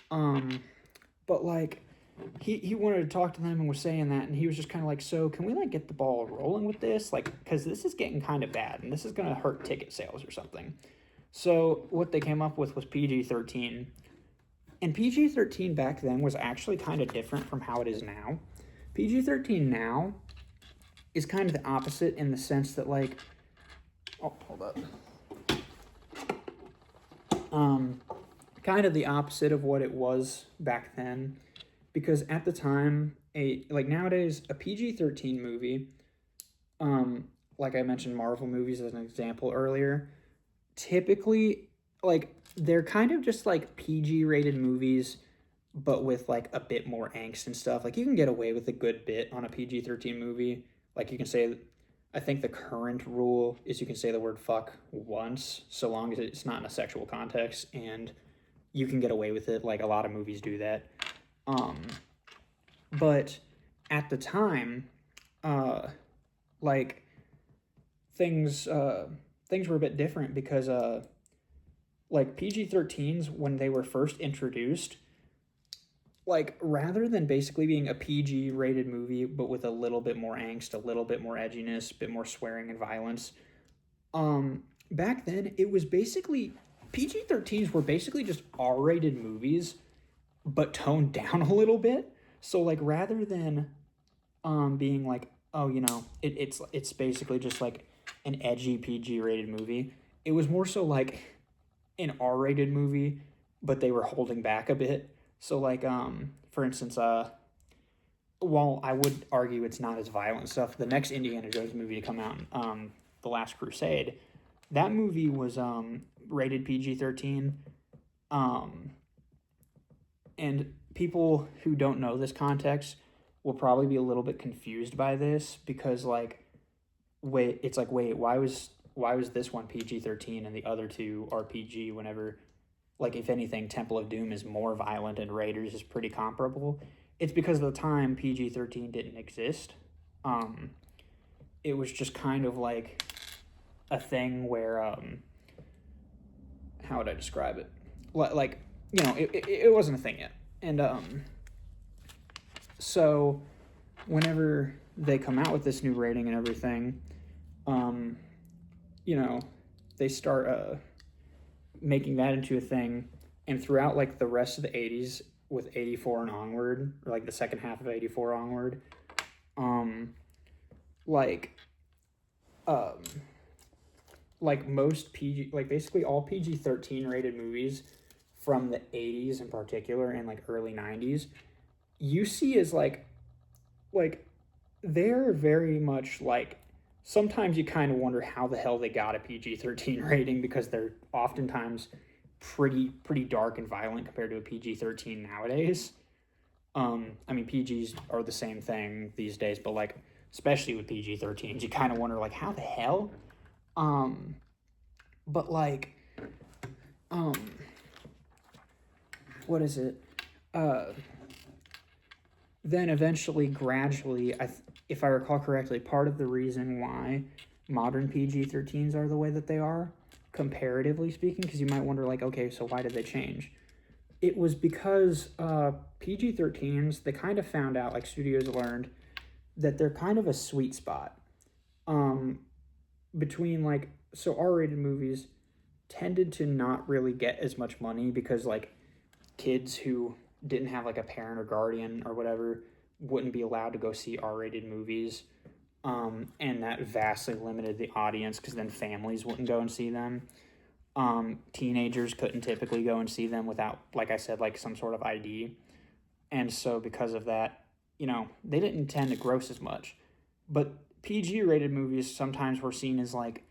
[SPEAKER 1] But, like, he wanted to talk to them and was saying that, and he was just kind of like, so can we like get the ball rolling with this, like, because this is getting kind of bad and this is going to hurt ticket sales or something. So what they came up with was PG-13, and PG-13 back then was actually kind of different from how it is now. PG-13 now is kind of the opposite in the sense that, like, oh, hold up. Kind of the opposite of what it was back then, because at the time, like nowadays, a PG-13 movie, like I mentioned Marvel movies as an example earlier, typically, like, they're kind of just like PG rated movies, but with like a bit more angst and stuff. Like, you can get away with a good bit on a PG-13 movie. Like, you can say, I think the current rule is you can say the word fuck once, so long as it's not in a sexual context, and you can get away with it. Like, a lot of movies do that. But at the time, like, things were a bit different because like PG-13s, when they were first introduced, like, rather than basically being a PG rated movie but with a little bit more angst, a little bit more edginess, a bit more swearing and violence, back then it was basically PG-13s were basically just R-rated movies but toned down a little bit. So, like, rather than being like, oh, it's basically just like an edgy PG rated movie, it was more so like an R-rated movie, but they were holding back a bit. So, like, for instance, while I would argue it's not as violent stuff, the next Indiana Jones movie to come out, The Last Crusade, that movie was rated PG-13, and people who don't know this context will probably be a little bit confused by this, because, like, wait, why was this one PG-13 and the other two are PG, whenever, like, if anything, Temple of Doom is more violent and Raiders is pretty comparable? It's because of the time PG-13 didn't exist. It was just kind of like a thing where, how would I describe it? Like, it wasn't a thing yet. And, so whenever they come out with this new rating and everything, they start making that into a thing, and throughout, like, the rest of the 80s, with 84 and onward, or like the second half of 84 onward, like most PG, like basically all PG-13 rated movies from the 80s in particular and like early 90s, you see as like they're very much like, sometimes you kind of wonder how the hell they got a PG-13 rating, because they're oftentimes pretty dark and violent compared to a PG-13 nowadays. I mean, PGs are the same thing these days, but like, especially with PG-13s, you kind of wonder like, how the hell? But like, what is it? Then eventually, gradually, if I recall correctly, part of the reason why modern PG-13s are the way that they are, comparatively speaking, because you might wonder, like, okay, so why did they change? It was because PG-13s, they kind of found out, like, studios learned that they're kind of a sweet spot between, like, so R-rated movies tended to not really get as much money because, like, kids who didn't have like a parent or guardian or whatever wouldn't be allowed to go see R-rated movies, and that vastly limited the audience, because then families wouldn't go and see them. Teenagers couldn't typically go and see them without, like I said, like some sort of ID, and so because of that, they didn't tend to gross as much. But PG-rated movies sometimes were seen as like,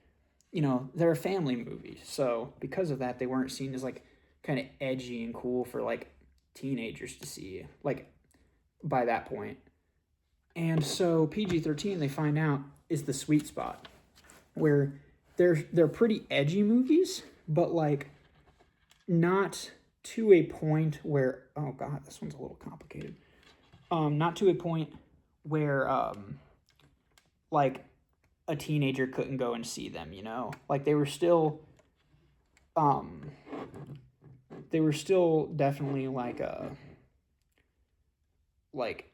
[SPEAKER 1] they're a family movie, so because of that, they weren't seen as like kind of edgy and cool for like teenagers to see, like, by that point. And so PG-13, they find out, is the sweet spot where they're pretty edgy movies, but like not to a point where, oh god, this one's a little complicated. Not to a point where like a teenager couldn't go and see them, like they were still definitely like like,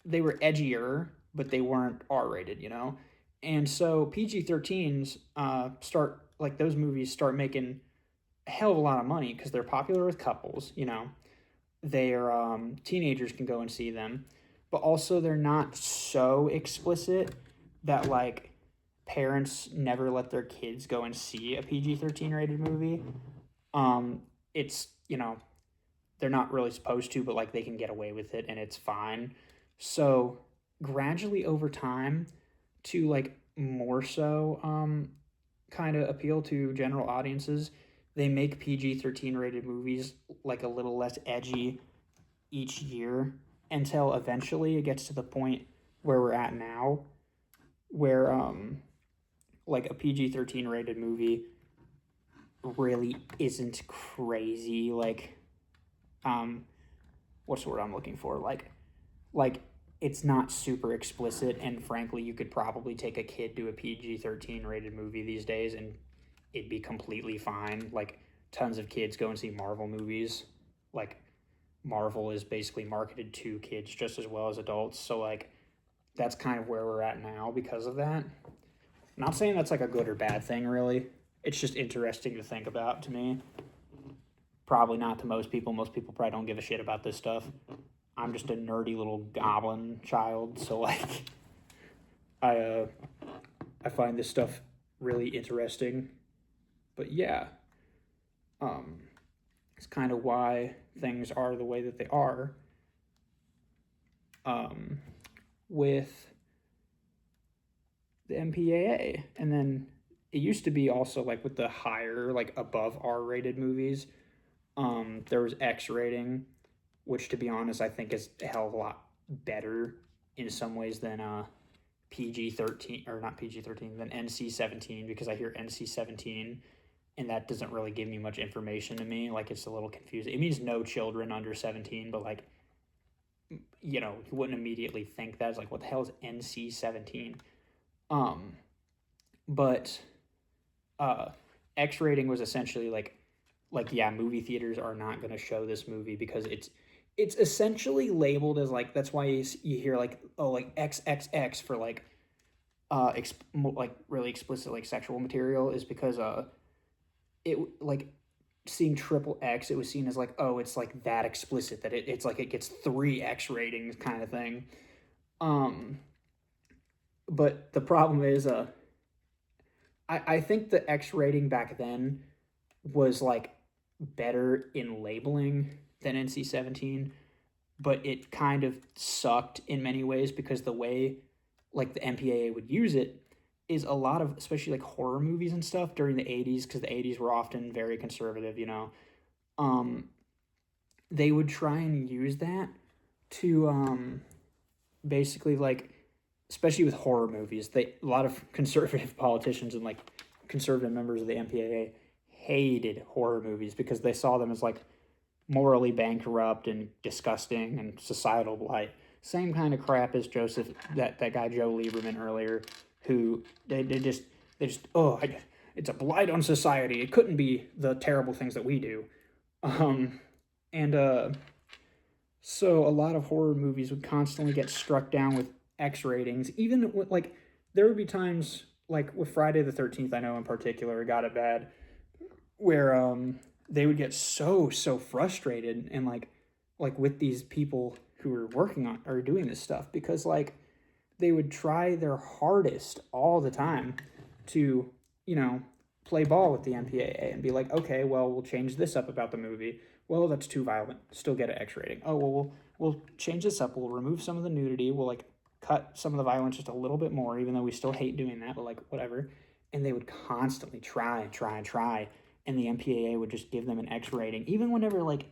[SPEAKER 1] they were edgier, but they weren't R-rated, you know? And so PG-13s start, like, those movies start making a hell of a lot of money because they're popular with couples, you know? They're, teenagers can go and see them, but also they're not so explicit that, like, parents never let their kids go and see a PG-13 rated movie. It's, you know, they're not really supposed to, but like they can get away with it and it's fine. So gradually over time, to like more so kind of appeal to general audiences, they make PG-13 rated movies like a little less edgy each year until eventually it gets to the point where we're at now, where like a PG-13 rated movie really isn't crazy, like um what's the word I'm looking for, like it's not super explicit, and frankly you could probably take a kid to a PG-13 rated movie these days and it'd be completely fine. Like tons of kids go and see Marvel movies. Like Marvel is basically marketed to kids just as well as adults, so like that's kind of where we're at now because of that. I'm not saying that's like a good or bad thing, really. It's just interesting to think about to me. Probably not to most people. Most people probably don't give a shit about this stuff. I'm just a nerdy little goblin child, so like I I find this stuff really interesting. But yeah, um, it's kind of why things are the way that they are. Um, with the MPAA, and then it used to be also like with the higher, like above R-rated movies. There was X rating, which to be honest, I think is a hell of a lot better in some ways than PG-13, or not PG-13, than NC-17, because I hear NC-17 and that doesn't really give me much information to me. Like it's a little confusing. It means no children under 17, but like, you know, you wouldn't immediately think that. It's like, what the hell is NC-17? Um, but X rating was essentially like yeah, movie theaters are not going to show this movie because it's essentially labeled as like, that's why you hear like, oh, like XXX for like like really explicit like sexual material, is because it like seeing triple X, it was seen as like, oh, it's like that explicit that it's like it gets 3X ratings kind of thing. But the problem is I think the X rating back then was like better in labeling than NC-17, but it kind of sucked in many ways because the way like the MPAA would use it is a lot of, especially like horror movies and stuff during the 80s, because the 80s were often very conservative, you know. Um, they would try and use that to basically like, especially with horror movies, they, a lot of conservative politicians and like conservative members of the MPAA hated horror movies because they saw them as like morally bankrupt and disgusting and societal blight. Same kind of crap as Joseph, that guy Joe Lieberman earlier, who they just it's a blight on society. It couldn't be the terrible things that we do. Um, and so a lot of horror movies would constantly get struck down with X ratings. Even with, like, there would be times like with Friday the 13th, I know in particular, it got it bad, where they would get so frustrated and like with these people who are working on or doing this stuff, because like they would try their hardest all the time to, you know, play ball with the MPAA and be like, okay, well, we'll change this up about the movie. Well, that's too violent. Still get an X rating. Oh, well, we'll change this up. We'll remove some of the nudity. We'll like cut some of the violence just a little bit more, even though we still hate doing that, but like whatever. And they would constantly try, and the MPAA would just give them an X rating, even whenever like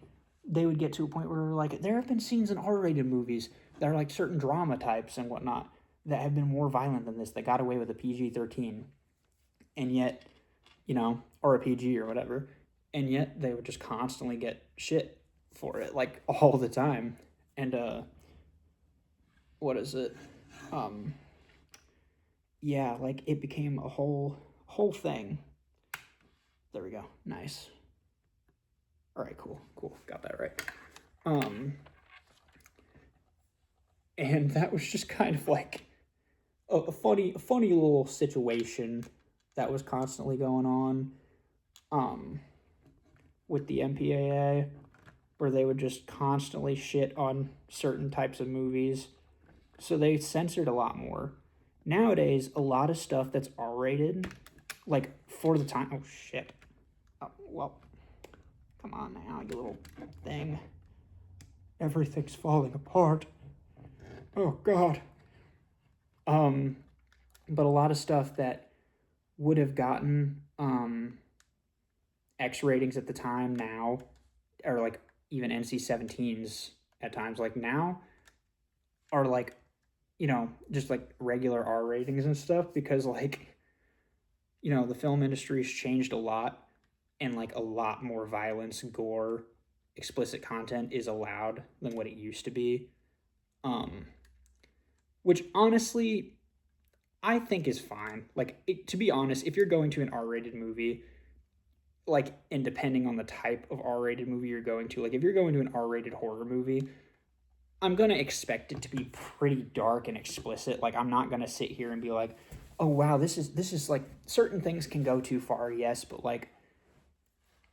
[SPEAKER 1] they would get to a point where like there have been scenes in R-rated movies that are like certain drama types and whatnot that have been more violent than this that got away with a PG-13, and yet, you know, or a PG or whatever, and yet they would just constantly get shit for it like all the time. And what is it? Um, yeah, like it became a whole thing. There we go. Nice. All right, cool, got that right. Um, And that was just kind of like a funny little situation that was constantly going on um, with the MPAA, where they would just constantly shit on certain types of movies. So they censored a lot more. Nowadays, a lot of stuff that's R rated, like for the time. Oh shit. Oh, well, come on now, you little thing. Everything's falling apart. Oh god. Um, but a lot of stuff that would have gotten X ratings at the time now, or like even NC-17s at times, like now, are like, just like regular R ratings and stuff because like, the film industry's changed a lot and like a lot more violence, gore, explicit content is allowed than what it used to be. Um, which honestly, I think is fine. Like, to be honest, if you're going to an R-rated movie, like, and depending on the type of R-rated movie you're going to, like, if you're going to an R-rated horror movie, I'm gonna expect it to be pretty dark and explicit. Like, I'm not gonna sit here and be like, oh wow, this is like certain things can go too far, yes, but like,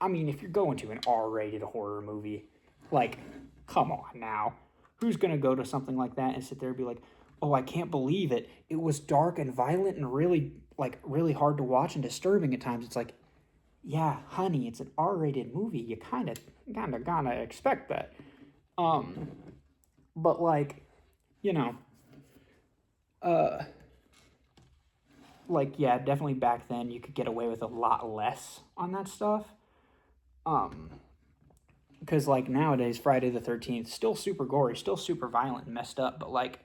[SPEAKER 1] I mean, if you're going to an R-rated horror movie, like, come on now, who's gonna go to something like that and sit there and be like, oh, I can't believe it. It was dark and violent and really hard to watch and disturbing at times. It's like, yeah, honey, it's an R-rated movie. You kind of gotta expect that. Um, but like, you know, uh, like yeah, definitely back then you could get away with a lot less on that stuff. Um, because like nowadays, Friday the 13th, still super gory, still super violent and messed up, but like,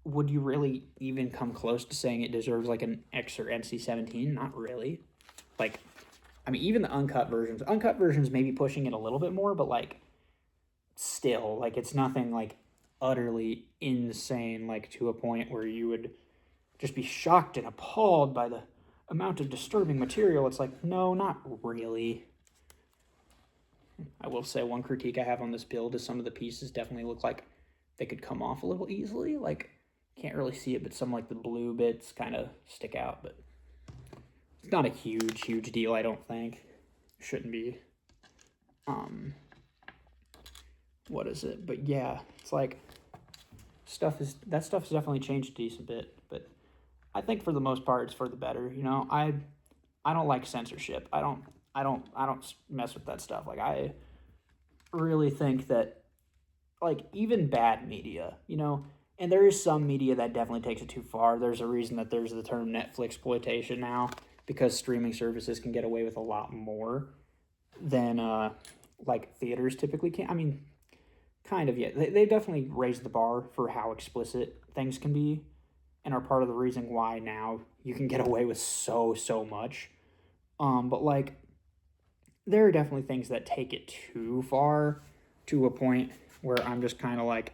[SPEAKER 1] would you really even come close to saying it deserves like an X or NC-17? Not really. Like, I mean, even the uncut versions maybe pushing it a little bit more, but like, still, like, it's nothing like utterly insane, like to a point where you would just be shocked and appalled by the amount of disturbing material. It's like, no, not really. I will say one critique I have on this build is some of the pieces definitely look like they could come off a little easily. Like, can't really see it, but some like the blue bits kind of stick out. But it's not a huge deal, I don't think. Shouldn't be. What is it? But yeah, it's like stuff's definitely changed a decent bit. But I think for the most part, it's for the better. I don't like censorship. I don't mess with that stuff. Like, I really think that, like, even bad media, and there is some media that definitely takes it too far. There's a reason that there's the term Netflix exploitation now, because streaming services can get away with a lot more than like theaters typically can. I mean, kind of, yeah. They definitely raised the bar for how explicit things can be, and are part of the reason why now you can get away with so much. But like, there are definitely things that take it too far, to a point where I'm just kind of like,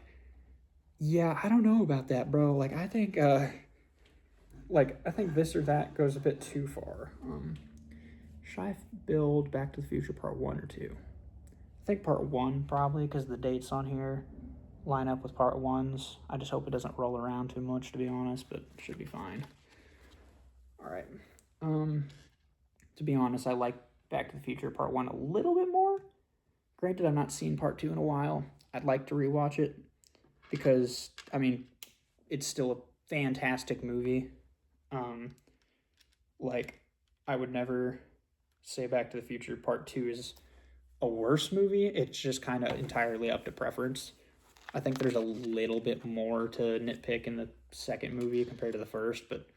[SPEAKER 1] yeah, I don't know about that, bro. Like, I think this or that goes a bit too far. Should I build Back to the Future Part 1 or 2? I think Part 1, probably, because the dates on here line up with Part 1's. I just hope it doesn't roll around too much, to be honest, but it should be fine. Alright. To be honest, I like Back to the Future Part 1 a little bit more. Granted, I've not seen Part 2 in a while. I'd like to rewatch it because, I mean, it's still a fantastic movie. Like, I would never say Back to the Future Part 2 is a worse movie. It's just kind of entirely up to preference. I think there's a little bit more to nitpick in the second movie compared to the first, but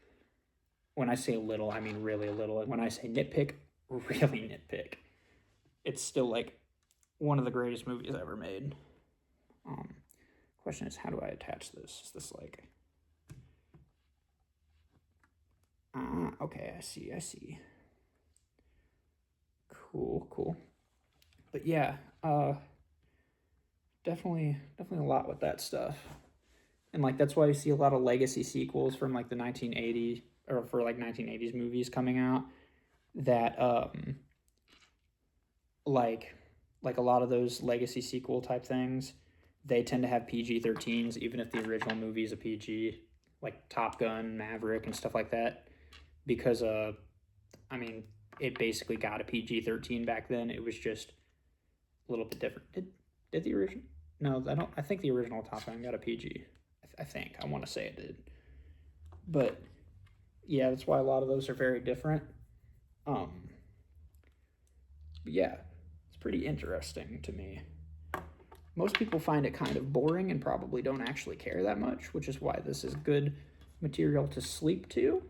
[SPEAKER 1] when I say little, I mean really little. When I say nitpick, really nitpick. It's still like one of the greatest movies ever made. Question is, how do I attach this? Is this like... okay, I see. Cool. But yeah, definitely a lot with that stuff. And like, that's why you see a lot of legacy sequels from like the 1980s, or for like 1980s movies coming out, that like a lot of those legacy sequel type things, they tend to have PG-13s, even if the original movie is a PG, like Top Gun, Maverick, and stuff like that. Because, I mean, it basically got a PG-13 back then. It was just a little bit different. Did the original? No, I don't. I think the original Top Gun got a PG. I think. I want to say it did. But, yeah, that's why a lot of those are very different. But yeah, it's pretty interesting to me. Most people find it kind of boring and probably don't actually care that much, which is why this is good material to sleep to.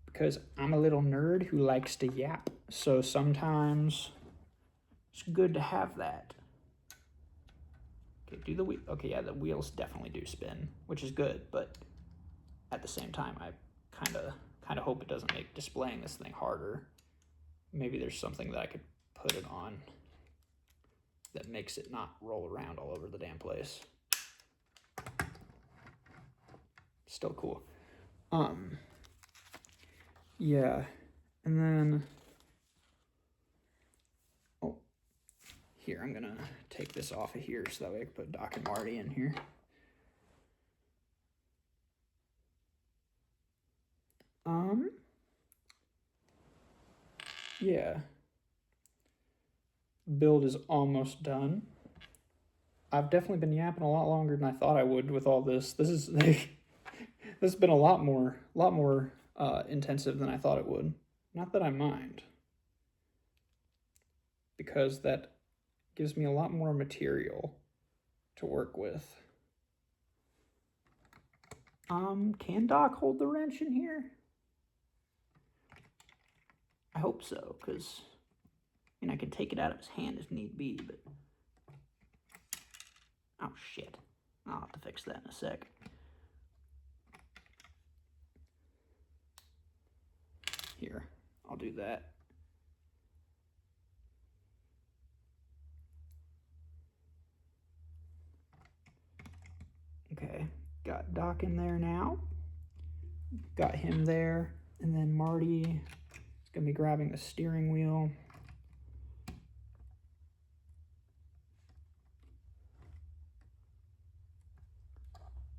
[SPEAKER 1] Because I'm a little nerd who likes to yap, so sometimes it's good to have that. Okay, do the wheel. Okay, yeah, the wheels definitely do spin, which is good, but at the same time, I kind of hope it doesn't make displaying this thing harder. Maybe there's something that I could put it on that makes it not roll around all over the damn place. Still cool. Yeah, and then, oh, here, I'm gonna take this off of here so that way I can put Doc and Marty in here. Yeah. Build is almost done. I've definitely been yapping a lot longer than I thought I would with all this. This has been a lot more intensive than I thought it would. Not that I mind, because that gives me a lot more material to work with. Can Doc hold the wrench in here? I hope so, because I mean, I could take it out of his hand if need be, but oh shit. I'll have to fix that in a sec. Here, I'll do that. Okay, got Doc in there now. Got him there, and then Marty is gonna be grabbing the steering wheel.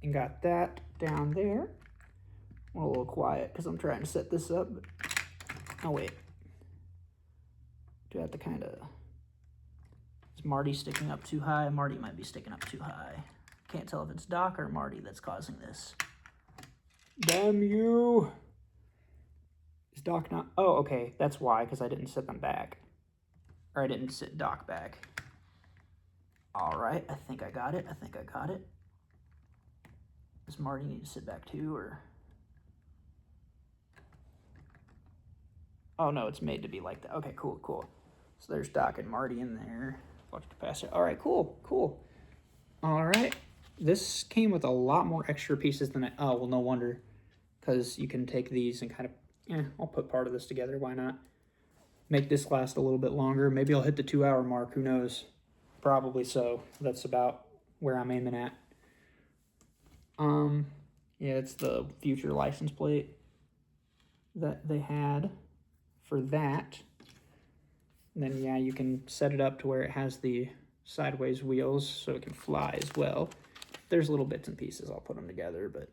[SPEAKER 1] And got that down there. I'm a little quiet because I'm trying to set this up. But... oh wait, do I have to kind of... is Marty sticking up too high? Marty might be sticking up too high. Can't tell if it's Doc or Marty that's causing this. Damn you! Is Doc not... oh, okay, that's why, because I didn't set them back. Or I didn't sit Doc back. All right, I think I got it. Does Marty need to sit back too, or... oh no, it's made to be like that. Okay, cool. So there's Doc and Marty in there. Watch capacitor. All right, cool. All right, this came with a lot more extra pieces than I... oh, well, no wonder, because you can take these and kind of... I'll put part of this together. Why not? Make this last a little bit longer. Maybe I'll hit the 2-hour mark. Who knows? Probably so. That's about where I'm aiming at. Yeah, it's the future license plate that they had for that. And then, yeah, you can set it up to where it has the sideways wheels so it can fly as well. There's little bits and pieces. I'll put them together, but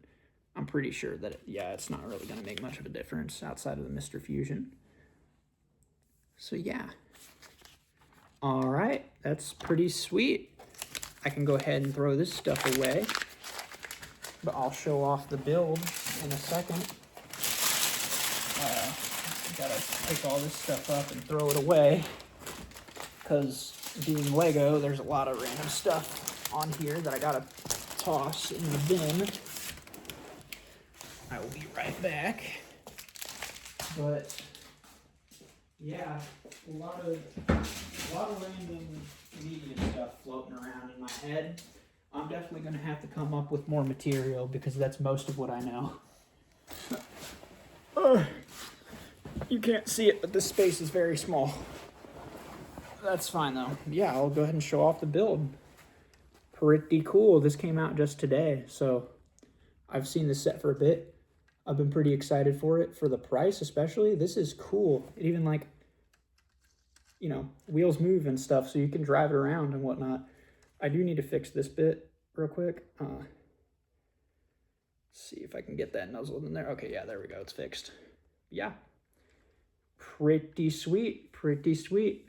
[SPEAKER 1] I'm pretty sure that, it's not really going to make much of a difference outside of the Mr. Fusion. So, yeah. All right, that's pretty sweet. I can go ahead and throw this stuff away, but I'll show off the build in a second. Gotta pick all this stuff up and throw it away, because being Lego, there's a lot of random stuff on here that I gotta toss in the bin. I will be right back. But yeah, a lot of random media stuff floating around in my head. I'm definitely gonna have to come up with more material because that's most of what I know. You can't see it, but this space is very small. That's fine though. Yeah, I'll go ahead and show off the build. Pretty cool. This came out just today, so I've seen this set for a bit. I've been pretty excited for it. For the price especially, this is cool. It even, like, wheels move and stuff, so you can drive it around and whatnot. I do need to fix this bit real quick. See if I can get that nuzzled in there. Okay, yeah, there we go. It's fixed. Yeah. Pretty sweet. Pretty sweet.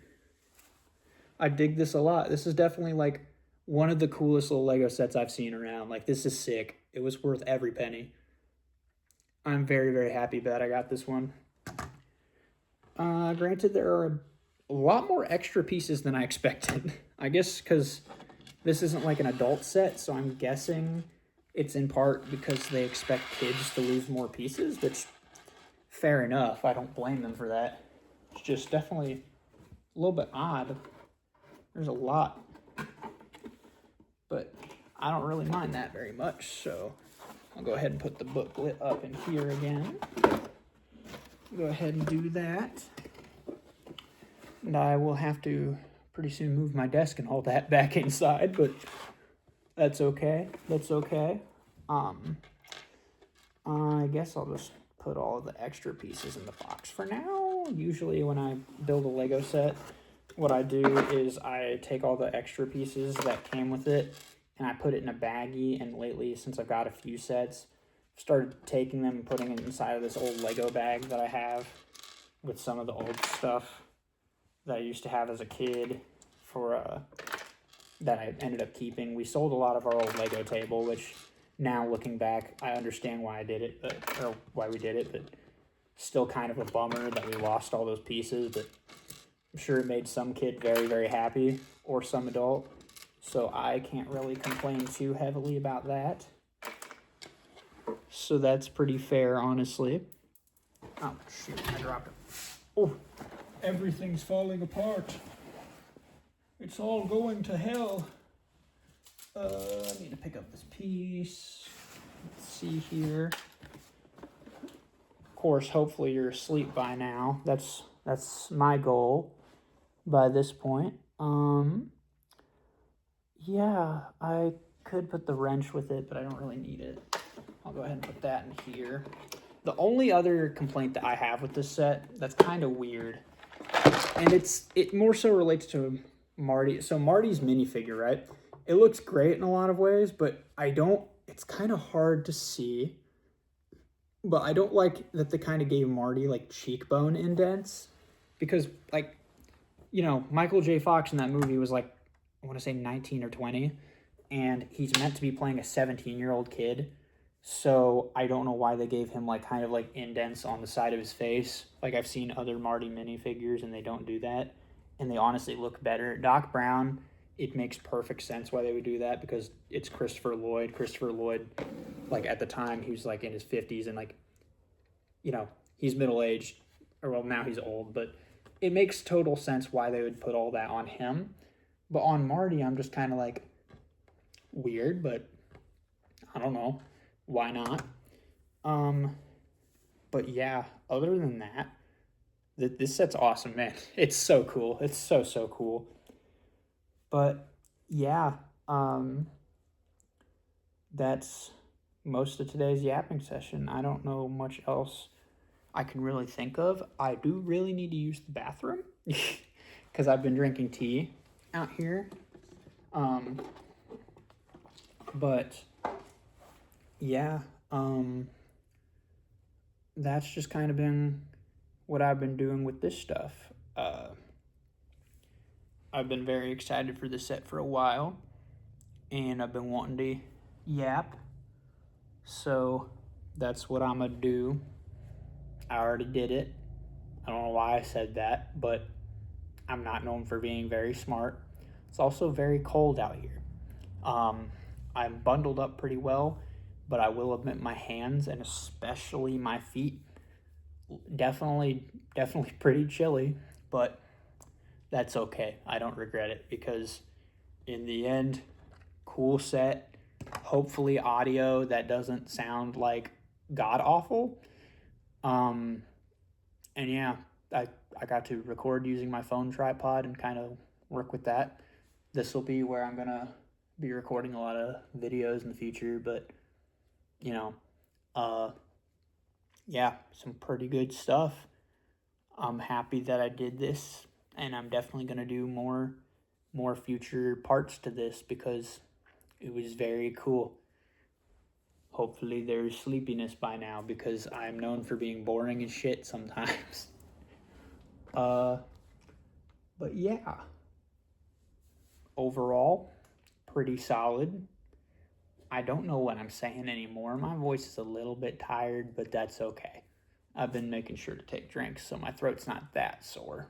[SPEAKER 1] I dig this a lot. This is definitely like one of the coolest little Lego sets I've seen around. Like, this is sick. It was worth every penny. I'm very, very happy that I got this one. Granted, there are a lot more extra pieces than I expected. I guess because this isn't like an adult set, so I'm guessing it's in part because they expect kids to lose more pieces, which, fair enough. I don't blame them for that. It's just definitely a little bit odd. There's a lot. But I don't really mind that very much, so I'll go ahead and put the booklet up in here again. Go ahead and do that. And I will have to pretty soon move my desk and all that back inside, but that's okay. That's okay. I guess I'll just put all of the extra pieces in the box for now. Usually when I build a Lego set, what I do is I take all the extra pieces that came with it and I put it in a baggie, and lately, since I've got a few sets, I've started taking them and putting it inside of this old Lego bag that I have with some of the old stuff that I used to have as a kid for that I ended up keeping. We sold a lot of our old Lego table, which now looking back, I understand why I did it, or why we did it, but still kind of a bummer that we lost all those pieces, but I'm sure it made some kid very, very happy, or some adult, so I can't really complain too heavily about that. So that's pretty fair, honestly. Oh, shoot, I dropped it. Oh, everything's falling apart. It's all going to hell. I need to pick up this piece. Let's see here. Of course, hopefully you're asleep by now. That's my goal by this point. Yeah, I could put the wrench with it, but I don't really need it. I'll go ahead and put that in here. The only other complaint that I have with this set that's kind of weird, and it more so relates to Marty. So Marty's minifigure, right? It looks great in a lot of ways, but it's kind of hard to see. But I don't like that they kind of gave Marty like cheekbone indents, because like, you know, Michael J. Fox in that movie was like, I want to say 19 or 20, and he's meant to be playing a 17-year-old kid. So I don't know why they gave him like kind of like indents on the side of his face. Like, I've seen other Marty minifigures and they don't do that, and they honestly look better. Doc Brown, it makes perfect sense why they would do that, because it's Christopher Lloyd. Christopher Lloyd, like at the time, he was like in his 50s, and like, you know, he's middle-aged, or well, now he's old, but it makes total sense why they would put all that on him. But on Marty, I'm just kind of like, weird, but I don't know. Why not? But yeah, other than that, this set's awesome, man. It's so cool. It's so, so cool. But yeah, that's most of today's yapping session. I don't know much else I can really think of. I do really need to use the bathroom because I've been drinking tea out here. But yeah, that's just kind of been what I've been doing with this stuff. I've been very excited for this set for a while, and I've been wanting to yap, so that's what I'm gonna do. I already did it. I don't know why I said that, but I'm not known for being very smart. It's also very cold out here. I'm bundled up pretty well, but I will admit my hands, and especially my feet, definitely pretty chilly, but that's okay. I don't regret it, because in the end, cool set, hopefully audio that doesn't sound like god awful. And yeah, I got to record using my phone tripod and kind of work with that. This will be where I'm gonna be recording a lot of videos in the future, but you know, yeah, some pretty good stuff. I'm happy that I did this, and I'm definitely gonna do more more future parts to this because it was very cool. Hopefully there's sleepiness by now because I'm known for being boring as shit sometimes. But yeah, overall, pretty solid. I don't know what I'm saying anymore. My voice is a little bit tired, but that's okay. I've been making sure to take drinks so my throat's not that sore.